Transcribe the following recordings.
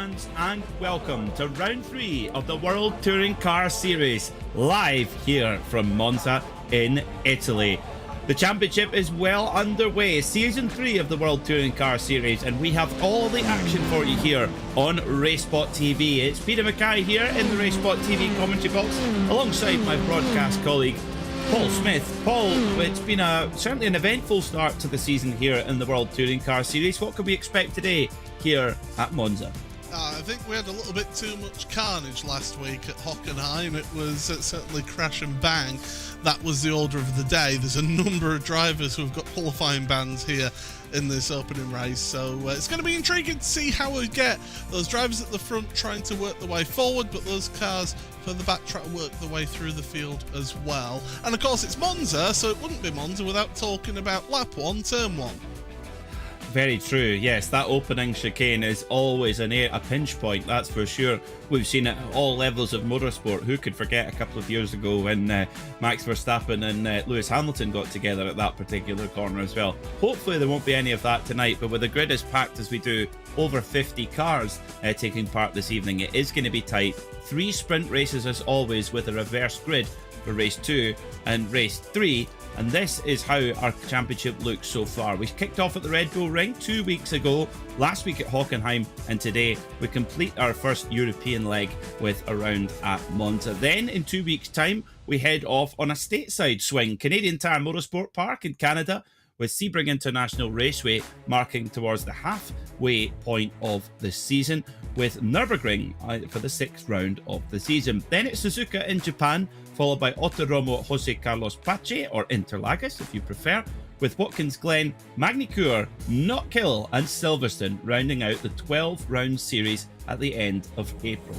fans, and welcome to round 3 of the World Touring Car Series, live here from Monza in Italy. The championship is well underway, season 3 of the World Touring Car Series, and we have all the action for you here on RaceSpotTV. It's Peter Mackay here in the RaceSpotTV commentary box, alongside my broadcast colleague Paul Smith. Paul, it's been certainly an eventful start to the season here in the World Touring Car Series. What can we expect today here at Monza? I think we had a little bit too much carnage last week at Hockenheim. It was certainly crash and bang. That was the order of the day. There's a number of drivers who have got qualifying bans here in this opening race, so it's going to be intriguing to see how we get those drivers at the front trying to work their way forward, but those cars further back try to work their way through the field as well. And of course it's Monza, so it wouldn't be Monza without talking about lap 1, turn 1. Very true, yes, that opening chicane is always a pinch point, that's for sure. We've seen it at all levels of motorsport. Who could forget a couple of years ago when Max Verstappen and Lewis Hamilton got together at that particular corner as well. Hopefully there won't be any of that tonight, but with the grid as packed as we do, over 50 cars taking part this evening, it is going to be tight. 3 sprint races as always, with a reverse grid for race 2 and race 3. And this is how our championship looks so far. We kicked off at the Red Bull Ring 2 weeks ago, last week at Hockenheim, and today we complete our first European leg with a round at Monza. Then in 2 weeks' time, we head off on a stateside swing, Canadian Tire Motorsport Park in Canada, with Sebring International Raceway marking towards the halfway point of the season, with Nürburgring for the 6th round of the season. Then it's Suzuka in Japan, followed by Autodromo Jose Carlos Pache, or Interlagos if you prefer, with Watkins Glen, Magny-Cours, Knockhill and Silverstone rounding out the 12-round series at the end of April.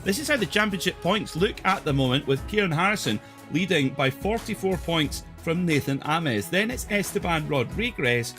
This is how the championship points look at the moment, with Kieran Harrison leading by 44 points from Nathan Ames. Then it's Esteban Rodriguez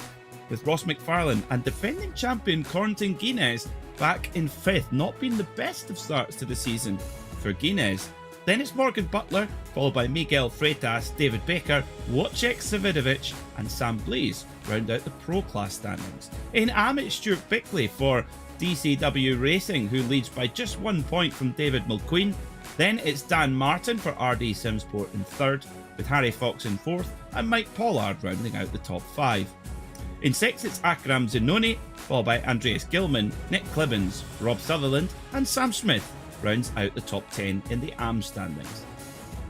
with Ross McFarlane, and defending champion Corentin Guinness back in 5th. Not been the best of starts to the season for Guinness. Then it's Morgan Butler, followed by Miguel Freitas, David Baker, Wojciech Savidovic and Sam Blees round out the Pro Class standings. In AM, it's Stuart Bickley for DCW Racing, who leads by just 1 point from David Mulqueen. Then it's Dan Martin for RD Simsport in 3rd, with Harry Fox in 4th and Mike Pollard rounding out the top 5. In 6th, it's Akram Zenoni, followed by Andreas Gilman, Nick Clibbins, Rob Sutherland and Sam Smith rounds out the top 10 in the AM standings.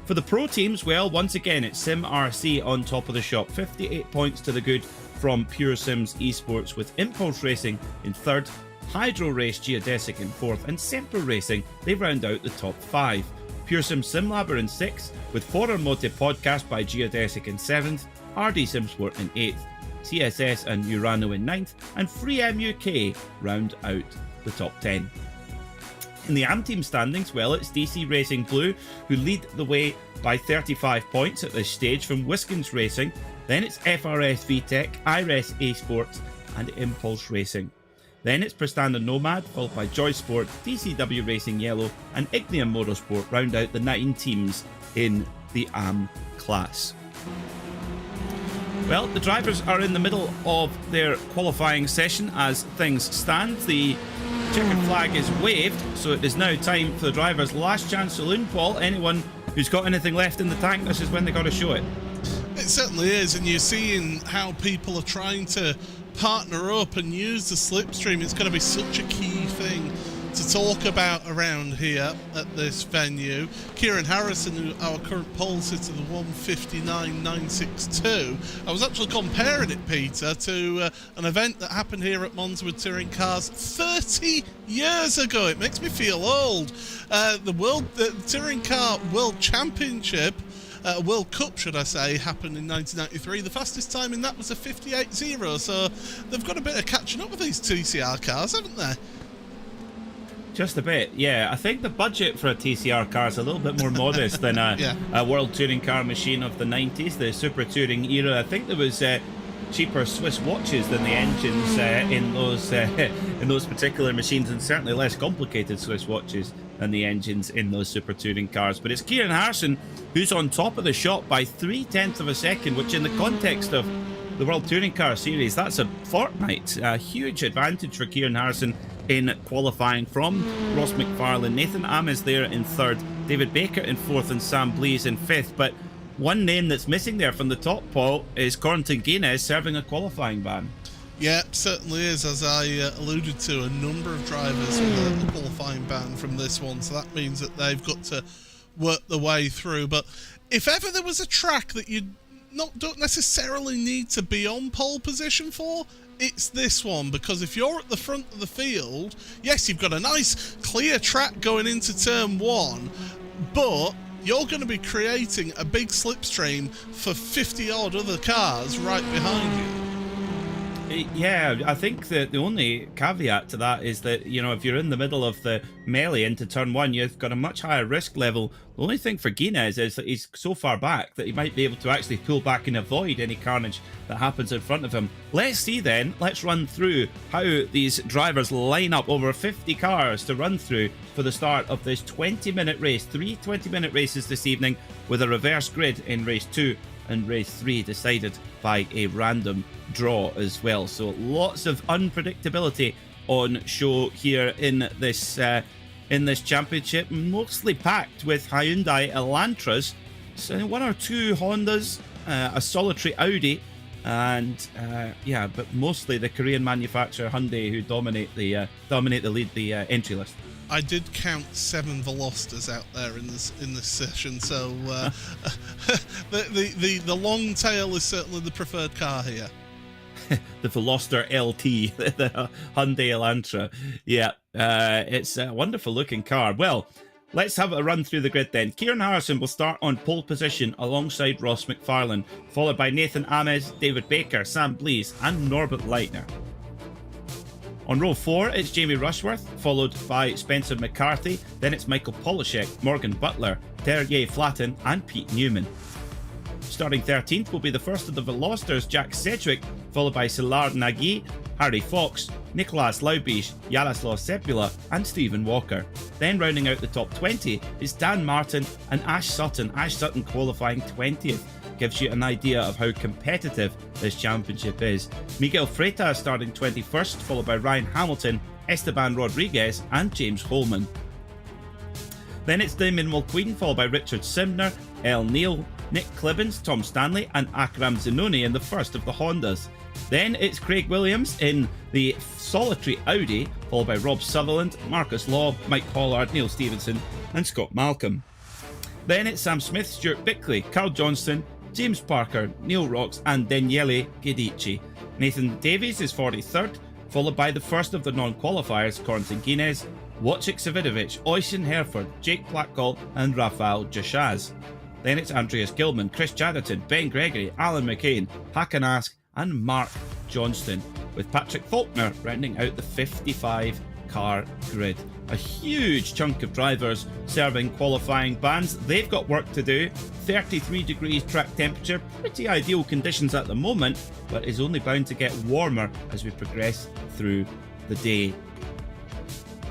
For the pro teams, well, once again, it's Sim RC on top of the shop, 58 points to the good from Pure Sims Esports, with Impulse Racing in 3rd, Hydro Race Geodesic in 4th, and Semper Racing, they round out the top 5. Pure Sim SimLabber in 6th, with Forer Mote Podcast by Geodesic in 7th, RD Simsport in 8th, CSS and Urano in 9th, and FreeM UK round out the top 10. In the AM team standings, well, it's DC Racing Blue, who lead the way by 35 points at this stage from Wiskins Racing. Then it's FRS VTech, IRES A Sports and Impulse Racing. Then it's Prestanda Nomad, followed by Joy Sport, DCW Racing Yellow and Ignium Motorsport round out the 9 teams in the AM class. Well, the drivers are in the middle of their qualifying session as things stand. The checkered flag is waved, so it is now time for the drivers' last chance saloon. Paul, anyone who's got anything left in the tank, this is when they got to show it. It certainly is, and you're seeing how people are trying to partner up and use the slipstream. It's going to be such a key thing to talk about around here at this venue. Kieran Harrison, our current pole sitter, the 159.962. I was actually comparing it, Peter, to an event that happened here at Monza with touring cars 30 years ago. It makes me feel old. The Touring Car World Championship, World Cup, should I say, happened in 1993. The fastest time in that was a 58.0, so they've got a bit of catching up with these TCR cars, haven't they? Just a bit, yeah. I think the budget for a TCR car is a little bit more modest than a World Touring Car machine of the 90s, the Super Touring era. I think there was cheaper Swiss watches than the engines in those particular machines, and certainly less complicated Swiss watches than the engines in those Super Touring cars. But it's Kieran Harrison who's on top of the shop by 0.3 of a second, which in the context of the World Touring Car Series, that's a fortnight. A huge advantage for Kieran Harrison in qualifying from Ross McFarlane. Nathan Ames there in third, David Baker in fourth, and Sam Blease in fifth. But one name that's missing there from the top, Paul, is Corentin Guinness serving a qualifying ban. Yeah, certainly is. As I alluded to, a number of drivers with a qualifying ban from this one, so that means that they've got to work their way through. But if ever there was a track that you don't necessarily need to be on pole position for, it's this one, because if you're at the front of the field, yes, you've got a nice clear track going into turn one, but you're going to be creating a big slipstream for 50 odd other cars right behind you. Yeah, I think that the only caveat to that is that, you know, if you're in the middle of the melee into turn one, you've got a much higher risk level. The only thing for Guinness is that he's so far back that he might be able to actually pull back and avoid any carnage that happens in front of him. Let's see then, let's run through how these drivers line up, over 50 cars to run through for the start of this 20-minute race. 3 20-minute races this evening with a reverse grid in race 2 and race 3 decided by a random draw as well. So lots of unpredictability on show here in this championship, mostly packed with Hyundai Elantras, so 1 or 2 Hondas, a solitary Audi, and yeah, but mostly the Korean manufacturer Hyundai who dominate the lead, the entry list. I did count 7 Velosters out there in this session, so the long tail is certainly the preferred car here. The Veloster LT, the Hyundai Elantra. Yeah, it's a wonderful looking car. Well, let's have a run through the grid then. Kieran Harrison will start on pole position alongside Ross McFarlane, followed by Nathan Ames, David Baker, Sam Blease, and Norbert Leitner. On row 4, it's Jamie Rushworth, followed by Spencer McCarthy. Then it's Michael Polishek, Morgan Butler, Terje Flatten, and Pete Newman. Starting 13th will be the first of the Velosters, Jack Sedgwick, followed by Szilard Nagy, Harry Fox, Nicolas Laubich, Jaroslav Sepula, and Stephen Walker. Then rounding out the top 20 is Dan Martin and Ash Sutton. Ash Sutton qualifying 20th. Gives you an idea of how competitive this championship is. Miguel Freitas starting 21st, followed by Ryan Hamilton, Esteban Rodriguez, and James Holman. Then it's Damon Mulqueen, followed by Richard Simner, El Neal, Nick Clibbins, Tom Stanley, and Akram Zinoni in the first of the Hondas. Then it's Craig Williams in the solitary Audi, followed by Rob Sutherland, Marcus Law, Mike Pollard, Neil Stevenson, and Scott Malcolm. Then it's Sam Smith, Stuart Bickley, Carl Johnston, James Parker, Neil Rocks, and Daniele Guidici. Nathan Davies is 43rd, followed by the first of the non-qualifiers, Corentin Guinness, Wojciech Savidovic, Oisin Hereford, Jake Blackall, and Rafael Jashaz. Then it's Andreas Gilman, Chris Chatterton, Ben Gregory, Alan McCain, Hakan Ask, and Mark Johnston, with Patrick Faulkner rounding out the 55-car grid. A huge chunk of drivers serving qualifying bans. They've got work to do. 33 degrees track temperature, pretty ideal conditions at the moment, but is only bound to get warmer as we progress through the day.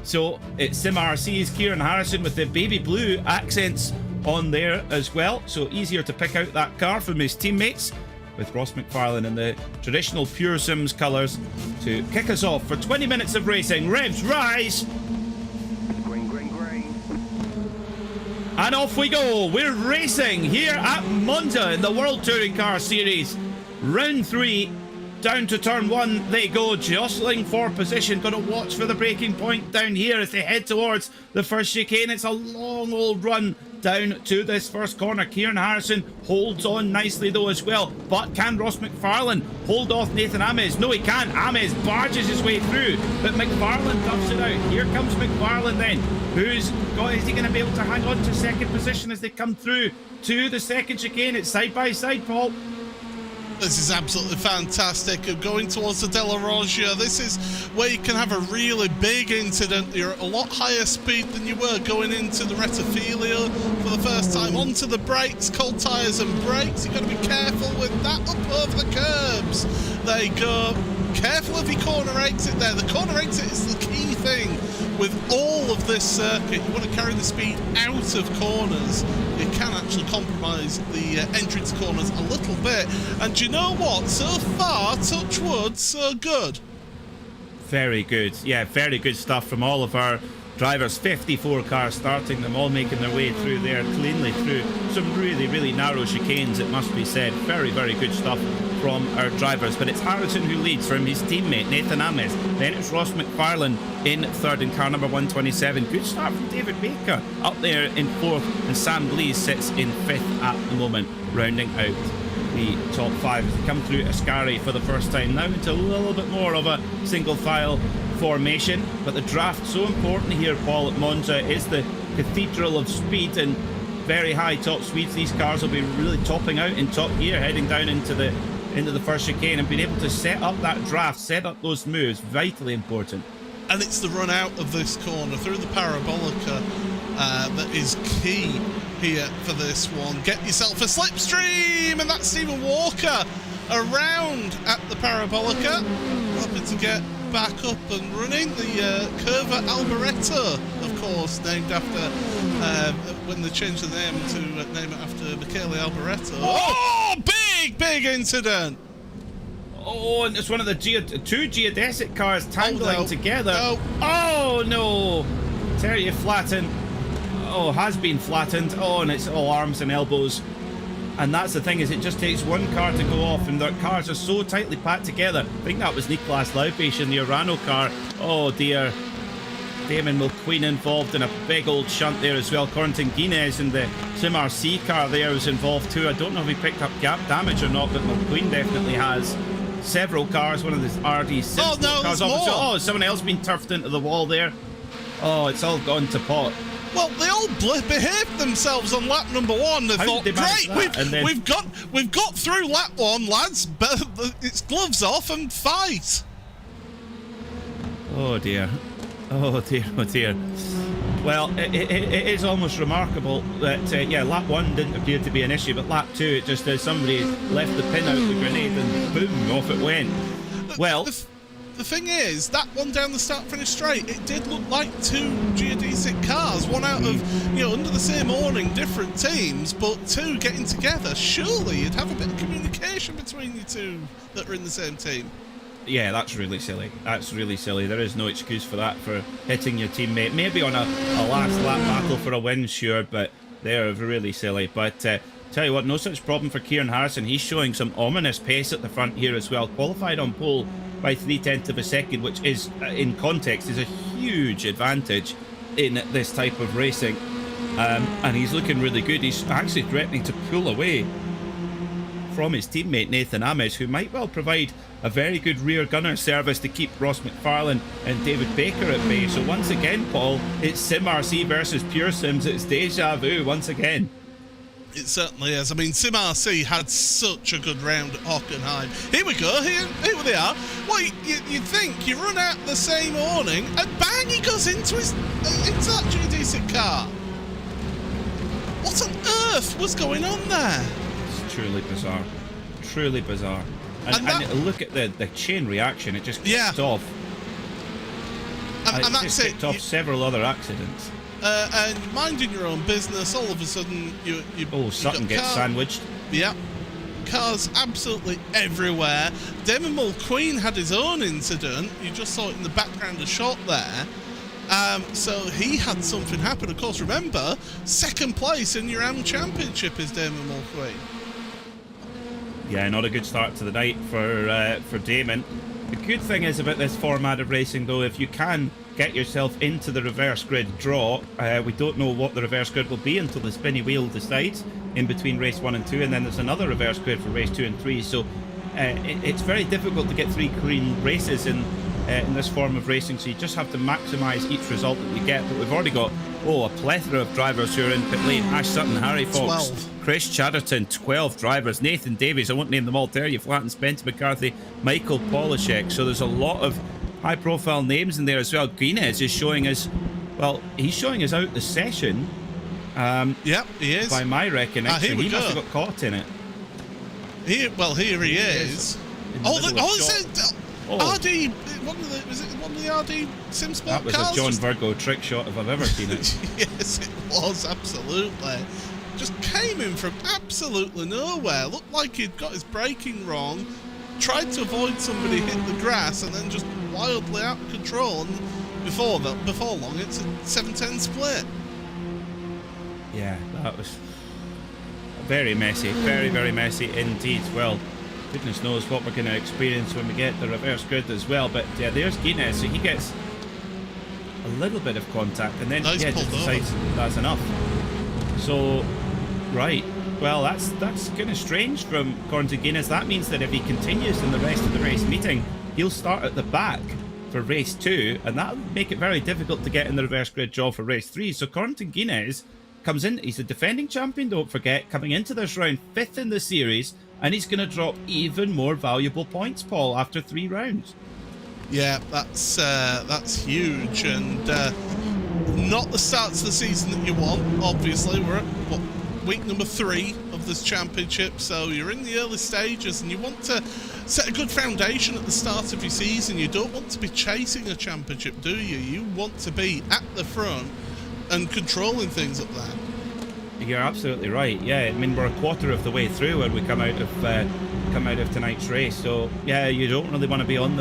So it's Sim RC's Kieran Harrison with the baby blue accents on there as well, so easier to pick out that car from his teammates, with Ross McFarlane in the traditional Pure Sims colours to kick us off for 20 minutes of racing. Revs rise! Green, green, green. And off we go. We're racing here at Monza in the World Touring Car Series. Round 3, down to turn 1 they go, jostling for position. Got to watch for the breaking point down here as they head towards the first chicane. It's a long old run down to this first corner. Kieran Harrison holds on nicely though as well, but can Ross McFarlane hold off Nathan Ames? No, he can't. Ames barges his way through, but McFarlane toughs it out. Here comes McFarlane then. Is he going to be able to hang on to second position as they come through to the second chicane? It's side by side, Paul. This is absolutely fantastic. Going towards the Della Roggia, this is where you can have a really big incident. You're at a lot higher speed than you were going into the Rettifilia for the first time. Onto the brakes, cold tyres and brakes. You've got to be careful with that up over the curbs. They go. Careful of your corner exit there. The corner exit is the key thing with all of this circuit. You want to carry the speed out of corners. It can actually compromise the entry to corners a little bit. And do you know what? So far, touch wood, so good. Very good. Yeah, very good stuff from all of our drivers. 54 cars starting, them all making their way through there cleanly through some really, really narrow chicanes, it must be said. Very, very good stuff from our drivers. But it's Harrison who leads from his teammate Nathan Ames. Then it's Ross McFarlane in third in car number 127. Good start from David Baker up there in fourth, and Sam Blees sits in fifth at the moment, rounding out the top five as they come through Ascari for the first time now into a little bit more of a single file formation. But the draft, so important here, Paul, at Monza, is the cathedral of speed and very high top speeds. These cars will be really topping out in top gear, heading down into the first chicane, and being able to set up that draft, set up those moves, vitally important. And it's the run out of this corner through the Parabolica that is key here for this one. Get yourself a slipstream, and that's Stephen Walker around at the Parabolica, hoping to get back up and running. The Curva Alboreto, of course, named after when they changed the name to name it after Michele Alboreto. Oh, big incident! Oh, and it's one of the two geodesic cars tangling together. No. Oh no! Terry flattened. Oh, has been flattened. Oh, and it's all arms and elbows. And that's the thing, is it just takes one car to go off, and their cars are so tightly packed together. I think that was Nicolas Laupisch in the Urano car. Oh dear. Damon McQueen involved in a big old shunt there as well. Corentin Guinness in the Sim RC car there was involved too. I don't know if he picked up gap damage or not, but McQueen definitely has. Several cars, one of the RD Oh no, cars. there's more. Oh, someone else been turfed into the wall there. Oh, it's all gone to pot. Well, they all behaved themselves on lap number one. They thought, great, we've got through lap one, lads. But it's gloves off and fight. Oh dear. Oh dear. Oh dear. Well, it is almost remarkable that lap one didn't appear to be an issue, but lap two, it just somebody left the pin out the grenade and boom, off it went. Well. The thing is, that one down the start-finish straight, it did look like two geodesic cars, one out of, under the same awning, different teams, but two getting together. Surely you'd have a bit of communication between you two that are in the same team. Yeah, that's really silly. That's really silly. There is no excuse for that, for hitting your teammate. Maybe on a last lap battle for a win, sure, but they're really silly. But tell you what, no such problem for Kieran Harrison. He's showing some ominous pace at the front here as well. Qualified on pole by 0.3 of a second, which is, in context, is a huge advantage in this type of racing. And he's looking really good. He's actually threatening to pull away from his teammate Nathan Ames, who might well provide a very good rear gunner service to keep Ross McFarlane and David Baker at bay. So once again, Paul, it's Sim RC versus Pure Sims. It's deja vu once again. It certainly is. I mean, Sim RC had such a good round at Hockenheim. Here we go. Here they are. Well, you'd think you run out the same awning, and bang, he goes into that geodesic car. What on earth was going on there? It's truly bizarre. Truly bizarre. And look at the chain reaction. It just kicked off. And that's it. Kicked off several other accidents. And minding your own business, all of a sudden Sutton gets sandwiched. Yeah, cars absolutely everywhere. Damon Mulqueen had his own incident. You just saw it in the background of shot there. So he had something happen. Of course, remember, second place in your AM Championship is Damon Mulqueen. Yeah, not a good start to the night for Damon. The good thing is about this format of racing, though, if you can get yourself into the reverse grid draw, we don't know what the reverse grid will be until the spinny wheel decides in between race 1 and 2, and then there's another reverse grid for race 2 and 3. So it's very difficult to get 3 clean races in this form of racing, so you just have to maximise each result that you get. But we've already got a plethora of drivers who are in pit lane. Ash Sutton, Harry Fox, 12. Chris Chatterton, 12 drivers, Nathan Davies, I won't name them all, Terry Flatten, Spencer McCarthy, Michael Polishek. So there's a lot of high profile names in there as well. Guinness is showing us, he's showing us out the session. Yep, he is. By my recognition, he must have got caught in it. Here he is. RD, was it one of the RD Sim Sport cars? That was a John Virgo trick shot if I've ever seen it. Yes, it was, absolutely. Just came in from absolutely nowhere. Looked like he'd got his braking wrong, tried to avoid somebody, hit the grass, and then just wildly out of control, and before long it's a 7-10 split. Yeah, that was very messy, very, very messy indeed. Well, goodness knows what we're going to experience when we get the reverse grid as well. But yeah, there's Guinness, so he gets a little bit of contact, and then Nice yeah, pulled just decides that's enough. So, right, well, that's kind of strange from according to Guinness. That means that if he continues in the rest of the race meeting, he'll start at the back for race 2, and that'll make it very difficult to get in the reverse grid draw for race 3. So according to Guinness, comes in, he's a defending champion, don't forget, coming into this round 5th in the series, and he's going to drop even more valuable points, Paul, after 3 rounds. Yeah, that's huge, and not the start to the season that you want. Obviously, we're at week number 3 of this championship, so you're in the early stages, and you want to set a good foundation at the start of your season. You don't want to be chasing a championship, do you? You want to be at the front and controlling things up there. You're absolutely right. Yeah, I mean, we're a quarter of the way through when we come out of tonight's race. So yeah, you don't really want to be on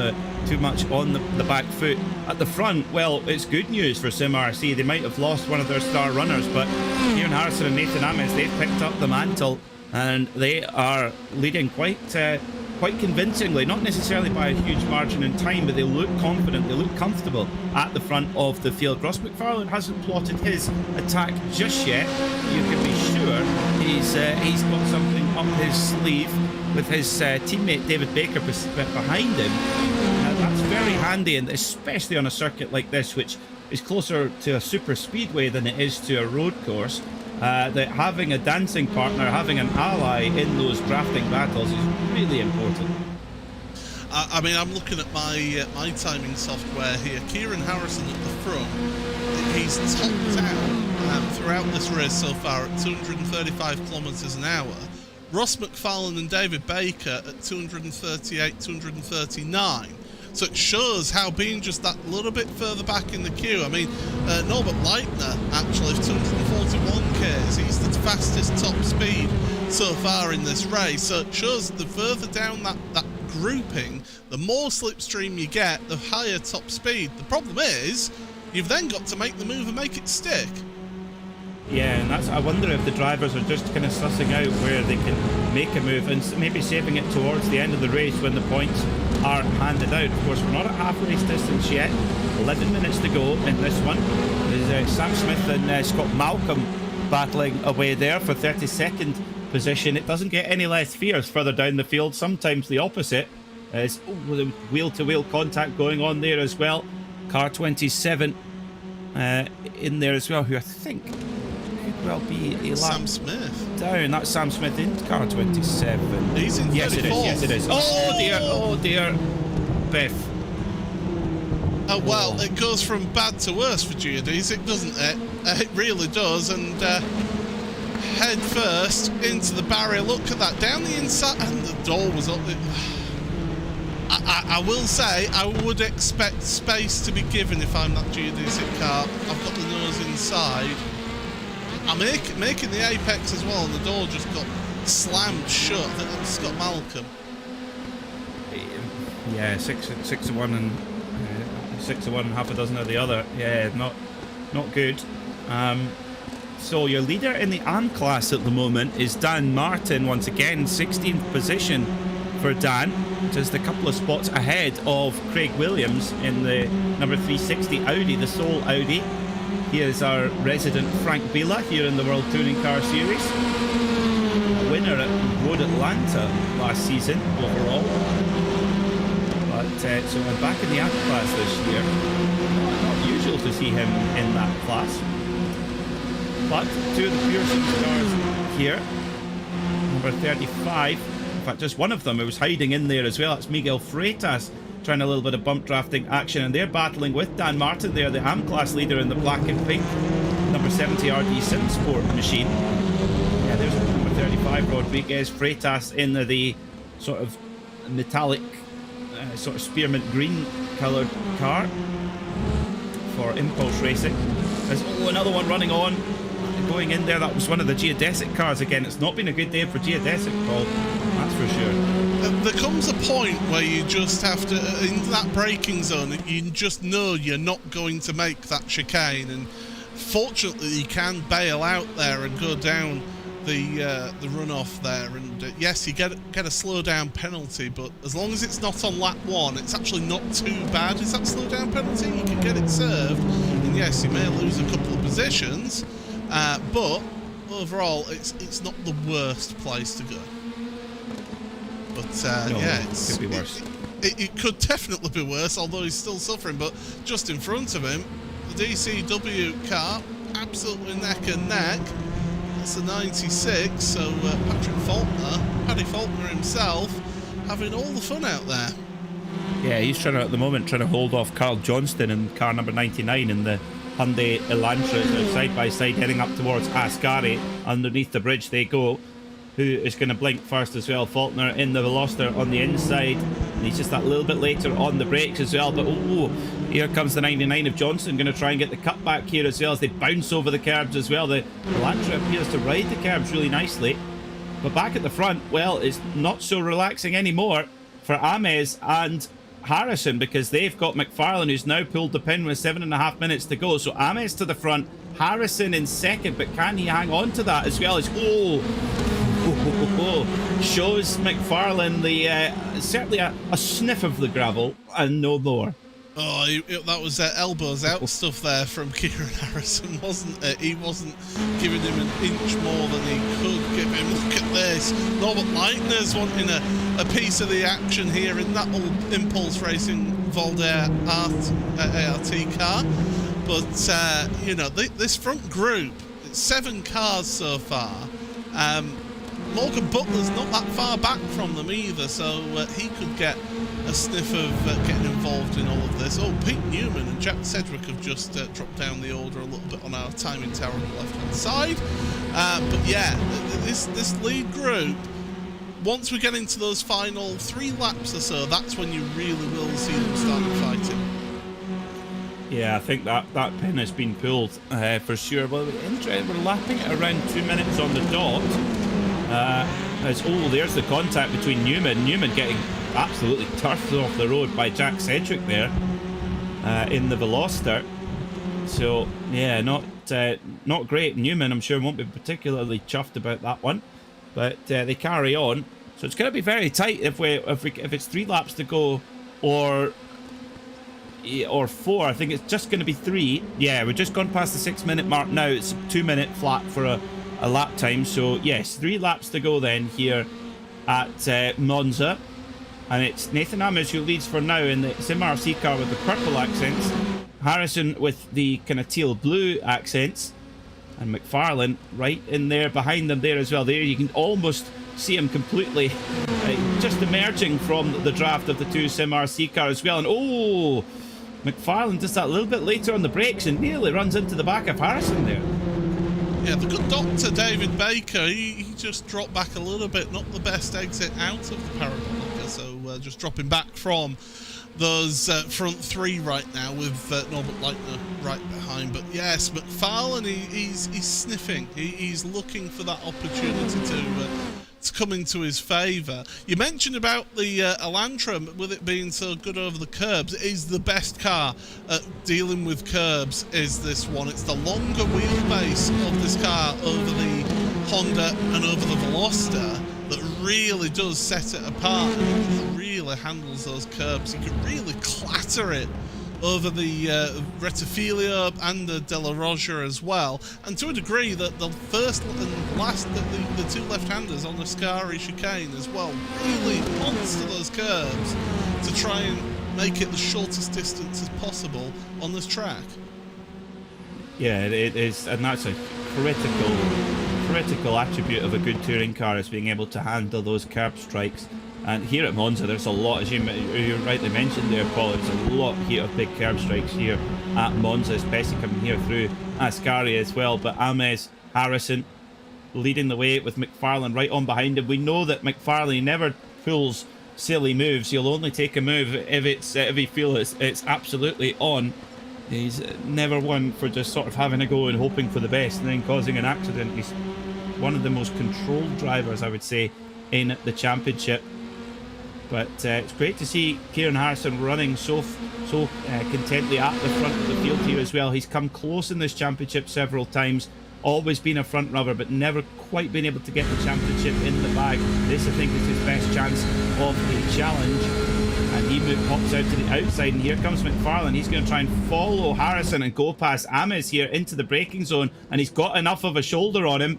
too much on the back foot at the front. Well, it's good news for Sim RC. They might have lost one of their star runners, but Kieran Harrison and Nathan Amis, they've picked up the mantle, and they are leading quite convincingly, not necessarily by a huge margin in time, but they look confident, they look comfortable at the front of the field. Ross McFarlane hasn't plotted his attack just yet. You can be sure he's got something up his sleeve with his teammate David Baker behind him. That's very handy, and especially on a circuit like this, which is closer to a super speedway than it is to a road course. That having a dancing partner, having an ally in those drafting battles is really important. I mean, I'm looking at my timing software here. Kieran Harrison at the front, he's topped out throughout this race so far at 235 kilometres an hour. Ross McFarlane and David Baker at 238, 239. So it shows how being just that little bit further back in the queue. I mean, Norbert Leitner, actually, 241 k's. He's the fastest top speed so far in this race. So it shows that the further down that grouping, the more slipstream you get, the higher top speed. The problem is, you've then got to make the move and make it stick. Yeah, and I wonder if the drivers are just kind of sussing out where they can make a move and maybe saving it towards the end of the race when the points are handed out. Of course, we're not at half race distance yet. 11 minutes to go in this one. There's Sam Smith and Scott Malcolm battling away there for 32nd position. It doesn't get any less fierce further down the field. Sometimes the opposite. There's wheel-to-wheel contact going on there as well. Car 27 in there as well, who I think could well be a lap Sam Smith down. That's Sam Smith in car 27. He's in 34th. Yes, it is. Oh dear. Biff. Oh, well, it goes from bad to worse for Geodesic, doesn't it? It really does, and head first into the barrier. Look at that, down the inside, and the door was up. I will say, I would expect space to be given if I'm that Geodesic car. I've got the nose inside. I'm making the apex as well, and the door just got slammed shut. I think that was Scott Malcolm. Yeah, 6 of one and 6 of one and half a dozen of the other. Yeah, not good. So your leader in the AM class at the moment is Dan Martin, once again 16th position for Dan, just a couple of spots ahead of Craig Williams in the number 360 Audi, the sole Audi. He is our resident Frank Bila here in the World Touring Car Series. A winner at Road Atlanta last season overall. But so I'm back in the AM class this year. Not usual to see him in that class. But two of the Pearson cars here. Number 35. In fact, just one of them, it was hiding in there as well. It's Miguel Freitas trying a little bit of bump drafting action, and they're battling with Dan Martin there, the AM class leader in the black and pink number 70 RD Sim Sport machine. Yeah, there's number 35 Rodriguez. Freitas in the sort of metallic sort of spearmint green coloured car for Impulse Racing. There's another one running on, going in there. That was one of the Geodesic cars again. It's not been a good day for Geodesic, Paul, that's for sure. there comes a point where you just have to, in that braking zone, you just know you're not going to make that chicane, and fortunately you can bail out there and go down the runoff there, and yes, you get a slow down penalty, but as long as it's not on lap 1, it's actually not too bad. Is that slow down penalty? You can get it served, and yes, you may lose a couple of positions, but overall it's not the worst place to go. But No, yeah, it could be worse. It could definitely be worse, although he's still suffering. But just in front of him, the DCW car, absolutely neck and neck. That's a 96, so Paddy Faulkner himself, having all the fun out there. Yeah, he's at the moment trying to hold off Carl Johnston in car number 99 in the Hyundai Elantra. They're side by side heading up towards Ascari. Underneath the bridge they go. Who is going to blink first as well? Faulkner in the Veloster on the inside. And he's just that little bit later on the brakes as well. But oh, here comes the 99 of Johnson, going to try and get the cutback here as well as they bounce over the curbs as well. The Elantra appears to ride the curbs really nicely. But back at the front, well, it's not so relaxing anymore for Ames and Harrison, because they've got McFarlane, who's now pulled the pin with 7.5 minutes to go. So Ames to the front, Harrison in second, but can he hang on to that as well as shows McFarlane the certainly a sniff of the gravel and no more. Oh, that was elbows out stuff there from Kieran Harrison, wasn't it? He wasn't giving him an inch more than he could give him. Look at this. Norbert Leitner's wanting a piece of the action here in that old Impulse Racing Voltaire ART car. But, you know, this front group, it's 7 cars so far. Morgan Butler's not that far back from them either, so he could get a sniff of getting involved in all of this. Oh, Pete Newman and Jack Sedgwick have just dropped down the order a little bit on our timing tower on the left-hand side. But yeah, this lead group, once we get into those final 3 laps or so, that's when you really will see them starting fighting. Yeah, I think that pin has been pulled for sure. Well, we're lapping it around 2 minutes on the dot. There's the contact between Newman getting absolutely turfed off the road by Jack Sedgwick there in the Veloster. So yeah, not great. Newman, I'm sure, won't be particularly chuffed about that one, but they carry on. So it's going to be very tight if it's 3 laps to go, or 4. I think it's just going to be 3. Yeah, we've just gone past the 6-minute mark now. It's a 2-minute flat for a lap time. So yes, 3 laps to go then here at Monza, and it's Nathan Ames who leads for now in the Sim RC car with the purple accents, Harrison with the kind of teal blue accents, and McFarlane right in there behind them there as well. There you can almost see him completely just emerging from the draft of the 2 Sim RC car as well. And oh, McFarlane just that little bit later on the brakes and nearly runs into the back of Harrison there. Yeah, the good doctor, David Baker, he just dropped back a little bit. Not the best exit out of the Parabolica, so just dropping back from those front 3 right now with Norbert Leitner right behind. But yes, McFarlane, he's sniffing. He's looking for that opportunity to come into his favour. You mentioned about the Elantra, with it being so good over the curbs. It is the best car at dealing with curbs, is this one. It's the longer wheelbase of this car over the Honda and over the Veloster that really does set it apart, and it really handles those curbs. You can really clatter it over the Rettifilio and the De La Roja as well, and to a degree that the first and last, the 2 left-handers on the Ascari chicane as well, really monster those curbs to try and make it the shortest distance as possible on this track. Yeah, it is, and that's a critical attribute of a good touring car, is being able to handle those curb strikes. And here at Monza, there's a lot, as you rightly mentioned there, Paul, there's a lot here of big curb strikes here at Monza, especially coming here through Ascari as well. But Ames, Harrison leading the way with McFarlane right on behind him. We know that McFarlane never pulls silly moves. He'll only take a move if he feels it's absolutely on. He's never one for just sort of having a go and hoping for the best and then causing an accident. He's one of the most controlled drivers, I would say, in the championship. But it's great to see Kieran Harrison running so contently at the front of the field here as well. He's come close in this championship several times, always been a front runner, but never quite been able to get the championship in the bag. This, I think, is his best chance of the challenge. And he pops out to the outside, and here comes McFarlane. He's going to try and follow Harrison and go past Ames here into the braking zone, and he's got enough of a shoulder on him.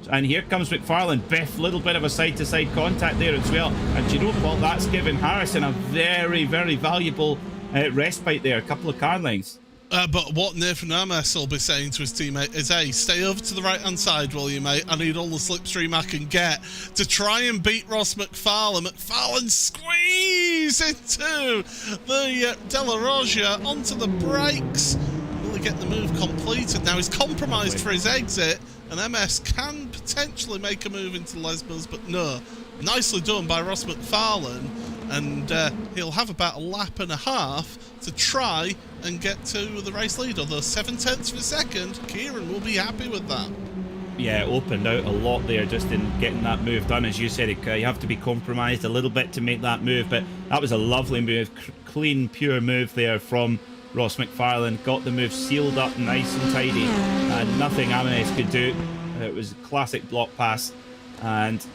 And here comes McFarlane. Biff, little bit of a side-to-side contact there as well. And you know what? That's given Harrison a very, very valuable respite there. A couple of car lengths. But what Nathan Ames will be saying to his teammate is, hey, stay over to the right-hand side, will you, mate? I need all the slipstream I can get to try and beat Ross McFarlane. McFarlane squeeze into the De La Roja onto the brakes. Will he get the move completed? Now he's compromised for his exit, and MS can potentially make a move into Lesbos, but no. Nicely done by Ross McFarlane, and he'll have about a lap and a half to try and get to the race lead. Although 7/10 of a second, Kieran will be happy with that. Yeah, opened out a lot there just in getting that move done. As you said, you have to be compromised a little bit to make that move, but that was a lovely move, clean, pure move there from Ross McFarlane. Got the move sealed up nice and tidy, and nothing Ames could do. It was a classic block pass, and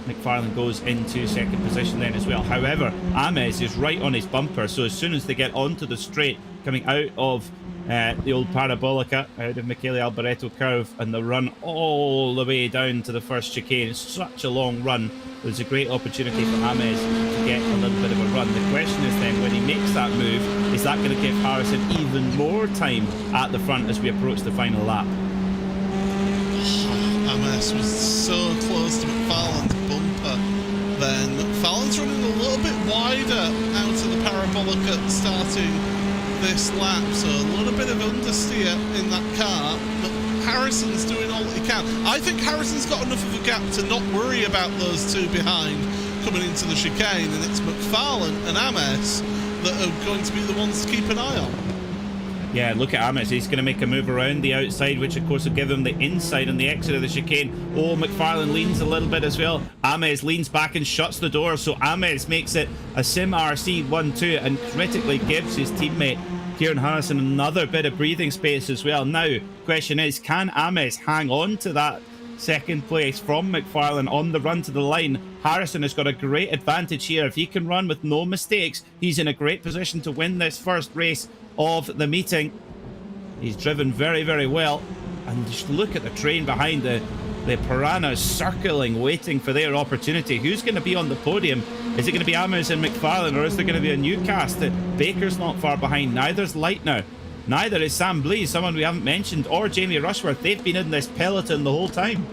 McFarlane goes into second position then as well. However, Ames is right on his bumper, so as soon as they get onto the straight coming out of the old Parabolica, out of Michele Alboreto curve, and the run all the way down to the first chicane, it's such a long run. There's a great opportunity for Ames to get a little bit of a run. The question is then, when he makes that move, is that going to give Harrison even more time at the front as we approach the final lap? Ames was so close to McFarlane's bumper then. McFarlane's running a little bit wider out of the Parabolica starting this lap, so a little bit of understeer in that car, but Harrison's doing all that he can. I think Harrison's got enough of a gap to not worry about those two behind coming into the chicane, and it's McFarlane and Ames that are going to be the ones to keep an eye on. Yeah, look at Ames. He's going to make a move around the outside, which of course will give him the inside on the exit of the chicane. Oh, McFarlane leans a little bit as well. Ames leans back and shuts the door, so Ames makes it a Sim RC 1-2 and critically gives his teammate Kieran Harrison another bit of breathing space as well. Now, question is, can Ames hang on to that second place from McFarlane on the run to the line? Harrison has got a great advantage here. If he can run with no mistakes, he's in a great position to win this first race of the meeting. He's driven very, very well, and just look at the train behind the Piranhas circling, waiting for their opportunity. Who's going to be on the podium? Is it going to be Ames and McFarlane, or is there going to be a new cast? Baker's not far behind, neither's Leitner, neither is Sam Blees, someone we haven't mentioned, or Jamie Rushworth. They've been in this peloton the whole time.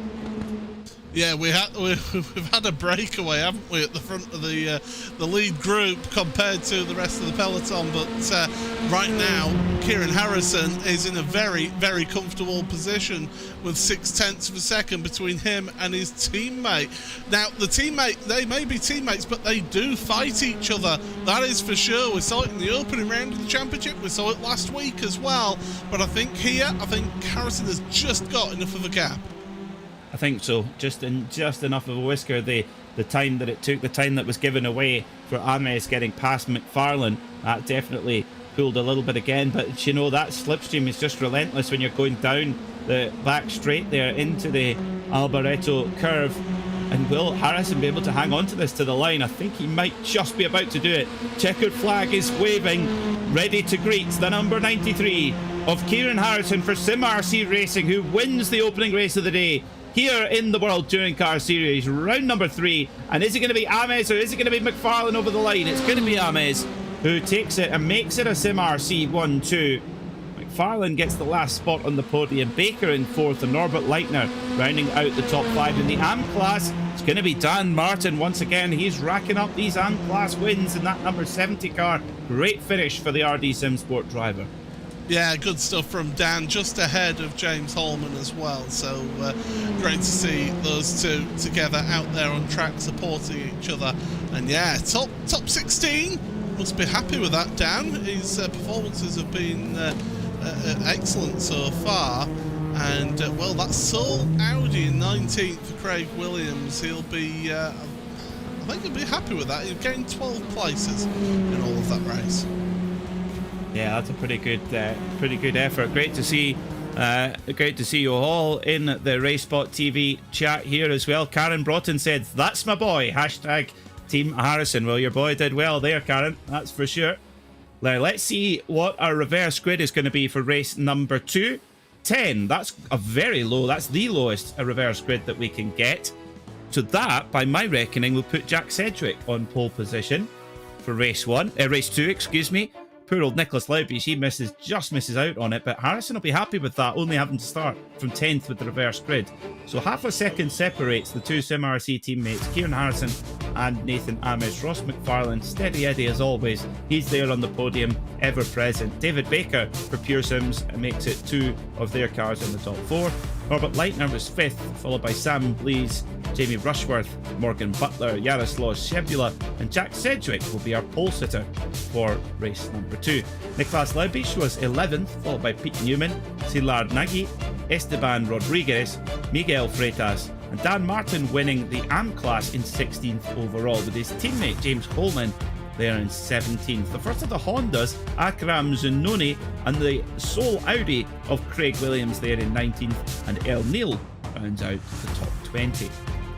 Yeah, we've had a breakaway, haven't we, at the front of the lead group compared to the rest of the peloton. But right now, Kieran Harrison is in a very, very comfortable position with 0.6 of a second between him and his teammate. Now, the teammate, they may be teammates, but they do fight each other. That is for sure. We saw it in the opening round of the championship. We saw it last week as well. But I think Harrison has just got enough of a gap. I think so. Just enough of a whisker. The time that it took, the time that was given away for Ames getting past McFarlane, that definitely pulled a little bit again. But you know, that slipstream is just relentless when you're going down the back straight there into the Alboreto curve. And will Harrison be able to hang on to this to the line? I think he might just be about to do it. Checkered flag is waving, ready to greet the number 93 of Kieran Harrison for Sim RC Racing, who wins the opening race of the day here in the World Touring Car Series, round number 3. And is it going to be Ames, or is it going to be McFarlane over the line? It's going to be Ames who takes it and makes it a Sim RC 1-2. McFarlane gets the last spot on the podium. Baker in 4th, and Norbert Leitner rounding out the top 5 in the AM class. It's going to be Dan Martin once again. He's racking up these AM class wins in that number 70 car. Great finish for the RD Sim Sport driver. Yeah, good stuff from Dan, just ahead of James Holman as well. So great to see those two together out there on track supporting each other. And yeah, top 16. Must be happy with that, Dan. His performances have been excellent so far. And well, that's Seoul Audi in 19th for Craig Williams. He'll be I I think he'll be happy with that. He gained 12 places in all of that race. Yeah, that's a pretty good effort. Great to see you all in the RaceSpotTV chat here as well. Karen Broughton said, "That's my boy." Hashtag Team Harrison. Well, your boy did well there, Karen. That's for sure. Now, let's see what our reverse grid is going to be for race number 2. 10. That's a very low. That's the lowest reverse grid that we can get. So that, by my reckoning, will put Jack Sedgwick on pole position for race 2, excuse me. Poor old Nicholas Loudbeach, he just misses out on it, but Harrison will be happy with that, only having to start from 10th with the reverse grid. So half a second separates the two SimRC teammates, Kieran Harrison and Nathan Amish. Ross McFarlane, steady Eddie as always, he's there on the podium, ever present. David Baker for Pure Sims makes it 2 of their cars in the top 4. Robert Leitner was 5th, followed by Sam Blees, Jamie Rushworth, Morgan Butler, Yaroslav Shebula, and Jack Sedgwick will be our pole sitter for race number 2. Nicholas Loudbeach was 11th, followed by Pete Newman, Szilard Nagy, Esteban Rodriguez, Miguel Freitas, and Dan Martin winning the AM class in 16th overall, with his teammate James Coleman there in 17th. The first of the Hondas, Akram Zunoni, and the sole Audi of Craig Williams there in 19th, and El Neil rounds out the top 20.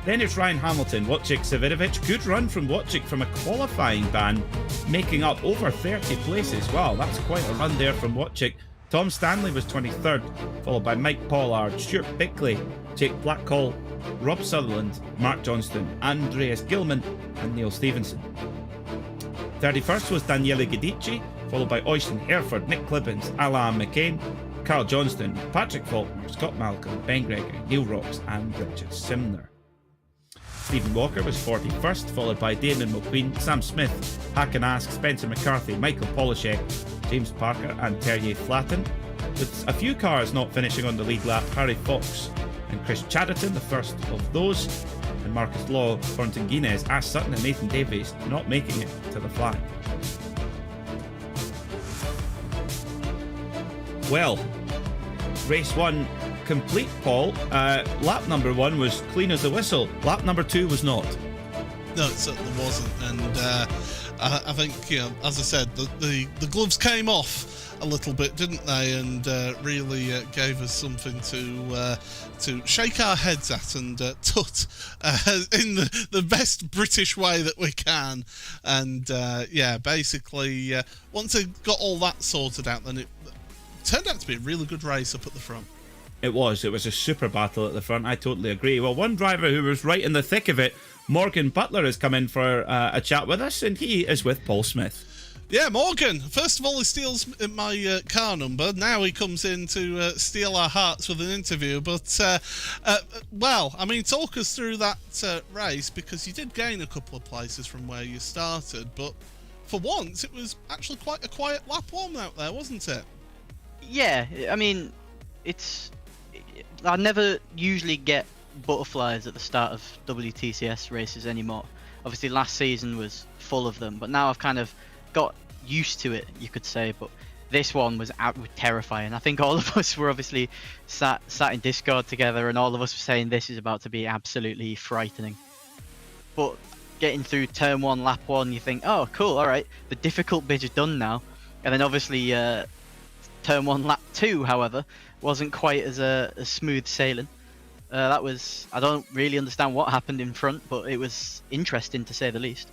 Then it's Ryan Hamilton, Wojciech Savidovic. Good run from Wojciech from a qualifying ban, making up over 30 places. Wow, that's quite a run there from Wojciech. Tom Stanley was 23rd, followed by Mike Pollard, Stuart Bickley, Jake Blackhall, Rob Sutherland, Mark Johnston, Andreas Gilman, and Neil Stevenson. 31st was Daniele Guidici, followed by Oisin Hereford, Nick Clibbins, Alain McCain, Carl Johnston, Patrick Faulkner, Scott Malcolm, Ben Gregory, Neil Rocks, and Richard Simner. Stephen Walker was 41st, followed by Damon McQueen, Sam Smith, Hacken Ask, Spencer McCarthy, Michael Polishek, James Parker, and Terje Flatten. With a few cars not finishing on the lead lap, Harry Fox and Chris Chatterton, the first of those, and Marcus Law, Thornton Guinness, Ash Sutton, and Nathan Davies not making it to the flag. Well, race 1 complete, Paul. Lap number 1 was clean as a whistle. Lap number 2 was not. No, it certainly wasn't. And I think, as I said, the gloves came off a little bit, didn't they? And really gave us something to shake our heads at and tut in the best British way that we can. And basically, once they got all that sorted out, then it turned out to be a really good race up at the front. It was a super battle at the front. I totally agree. Well, one driver who was right in the thick of it, Morgan Butler, has come in for a chat with us, and he is with Paul Smith. Yeah, Morgan. First of all, he steals my car number. Now he comes in to steal our hearts with an interview. But, talk us through that race, because you did gain a couple of places from where you started. But for once, it was actually quite a quiet lap 1 out there, wasn't it? Yeah, I mean, I never usually get butterflies at the start of WTCS races anymore. Obviously last season was full of them, but now I've kind of got used to it, you could say. But this one was terrifying. I think all of us were obviously sat in Discord together, and all of us were saying this is about to be absolutely frightening. But getting through turn 1, lap 1, you think, oh cool, alright, the difficult bit is done now. And then obviously turn 1, lap 2, however, wasn't quite as smooth sailing. That was, I don't really understand what happened in front, but it was interesting to say the least.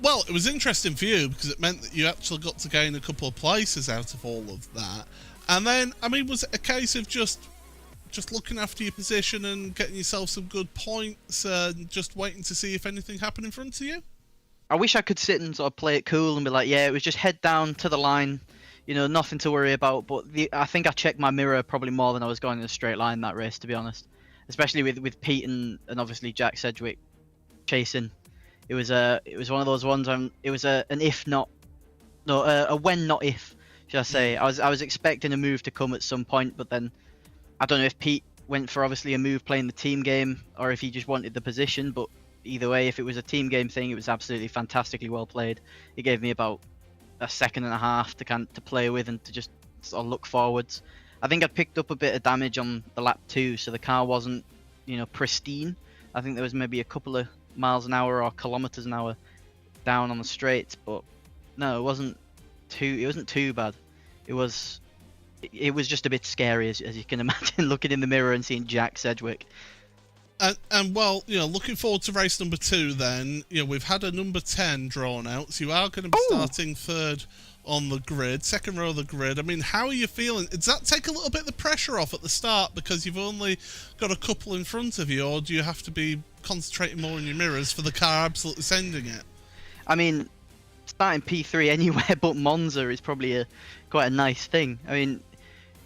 Well, it was interesting for you because it meant that you actually got to gain a couple of places out of all of that. And then, I mean, was it a case of just looking after your position and getting yourself some good points and just waiting to see if anything happened in front of you? I wish I could sit and sort of play it cool and be like, yeah, it was just head down to the line, nothing to worry about. But I think I checked my mirror probably more than I was going in a straight line that race, to be honest. Especially with Pete and obviously Jack Sedgwick chasing. It was one of those ones. It was a when not if, should I say? I was expecting a move to come at some point, but then I don't know if Pete went for obviously a move playing the team game or if he just wanted the position. But either way, if it was a team game thing, it was absolutely fantastically well played. It gave me about a second and a half to play with and to just sort of look forwards. I think I picked up a bit of damage on the lap 2, so the car wasn't pristine. I think there was maybe a couple of miles an hour or kilometers an hour down on the straights. But no, it wasn't too bad. It was just a bit scary, as you can imagine, looking in the mirror and seeing Jack Sedgwick. And well, looking forward to race number 2 then. We've had a number 10 drawn out, so you are going to be starting third on the grid, second row of the grid. I mean, how are you feeling? Does that take a little bit of the pressure off at the start because you've only got a couple in front of you, or do you have to be concentrating more on your mirrors for the car absolutely sending it? I mean, starting P3 anywhere but Monza is probably quite a nice thing. I mean,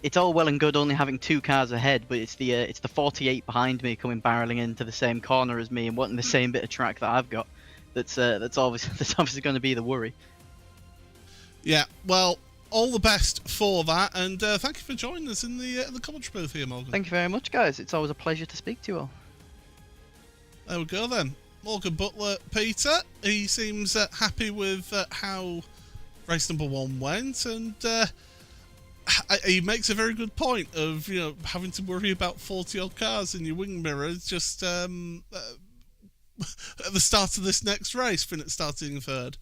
it's all well and good only having 2 cars ahead, but it's the 48 behind me coming barreling into the same corner as me and wanting the same bit of track that I've got. That's obviously going to be the worry. Yeah, well, all the best for that, and thank you for joining us in the commentary booth here, Morgan. Thank you very much, guys. It's always a pleasure to speak to you all. There we go then. Morgan Butler, Peter. He seems happy with how race number 1 went, and he makes a very good point of having to worry about 40 odd cars in your wing mirrors just at the start of this next race, Finnick starting third.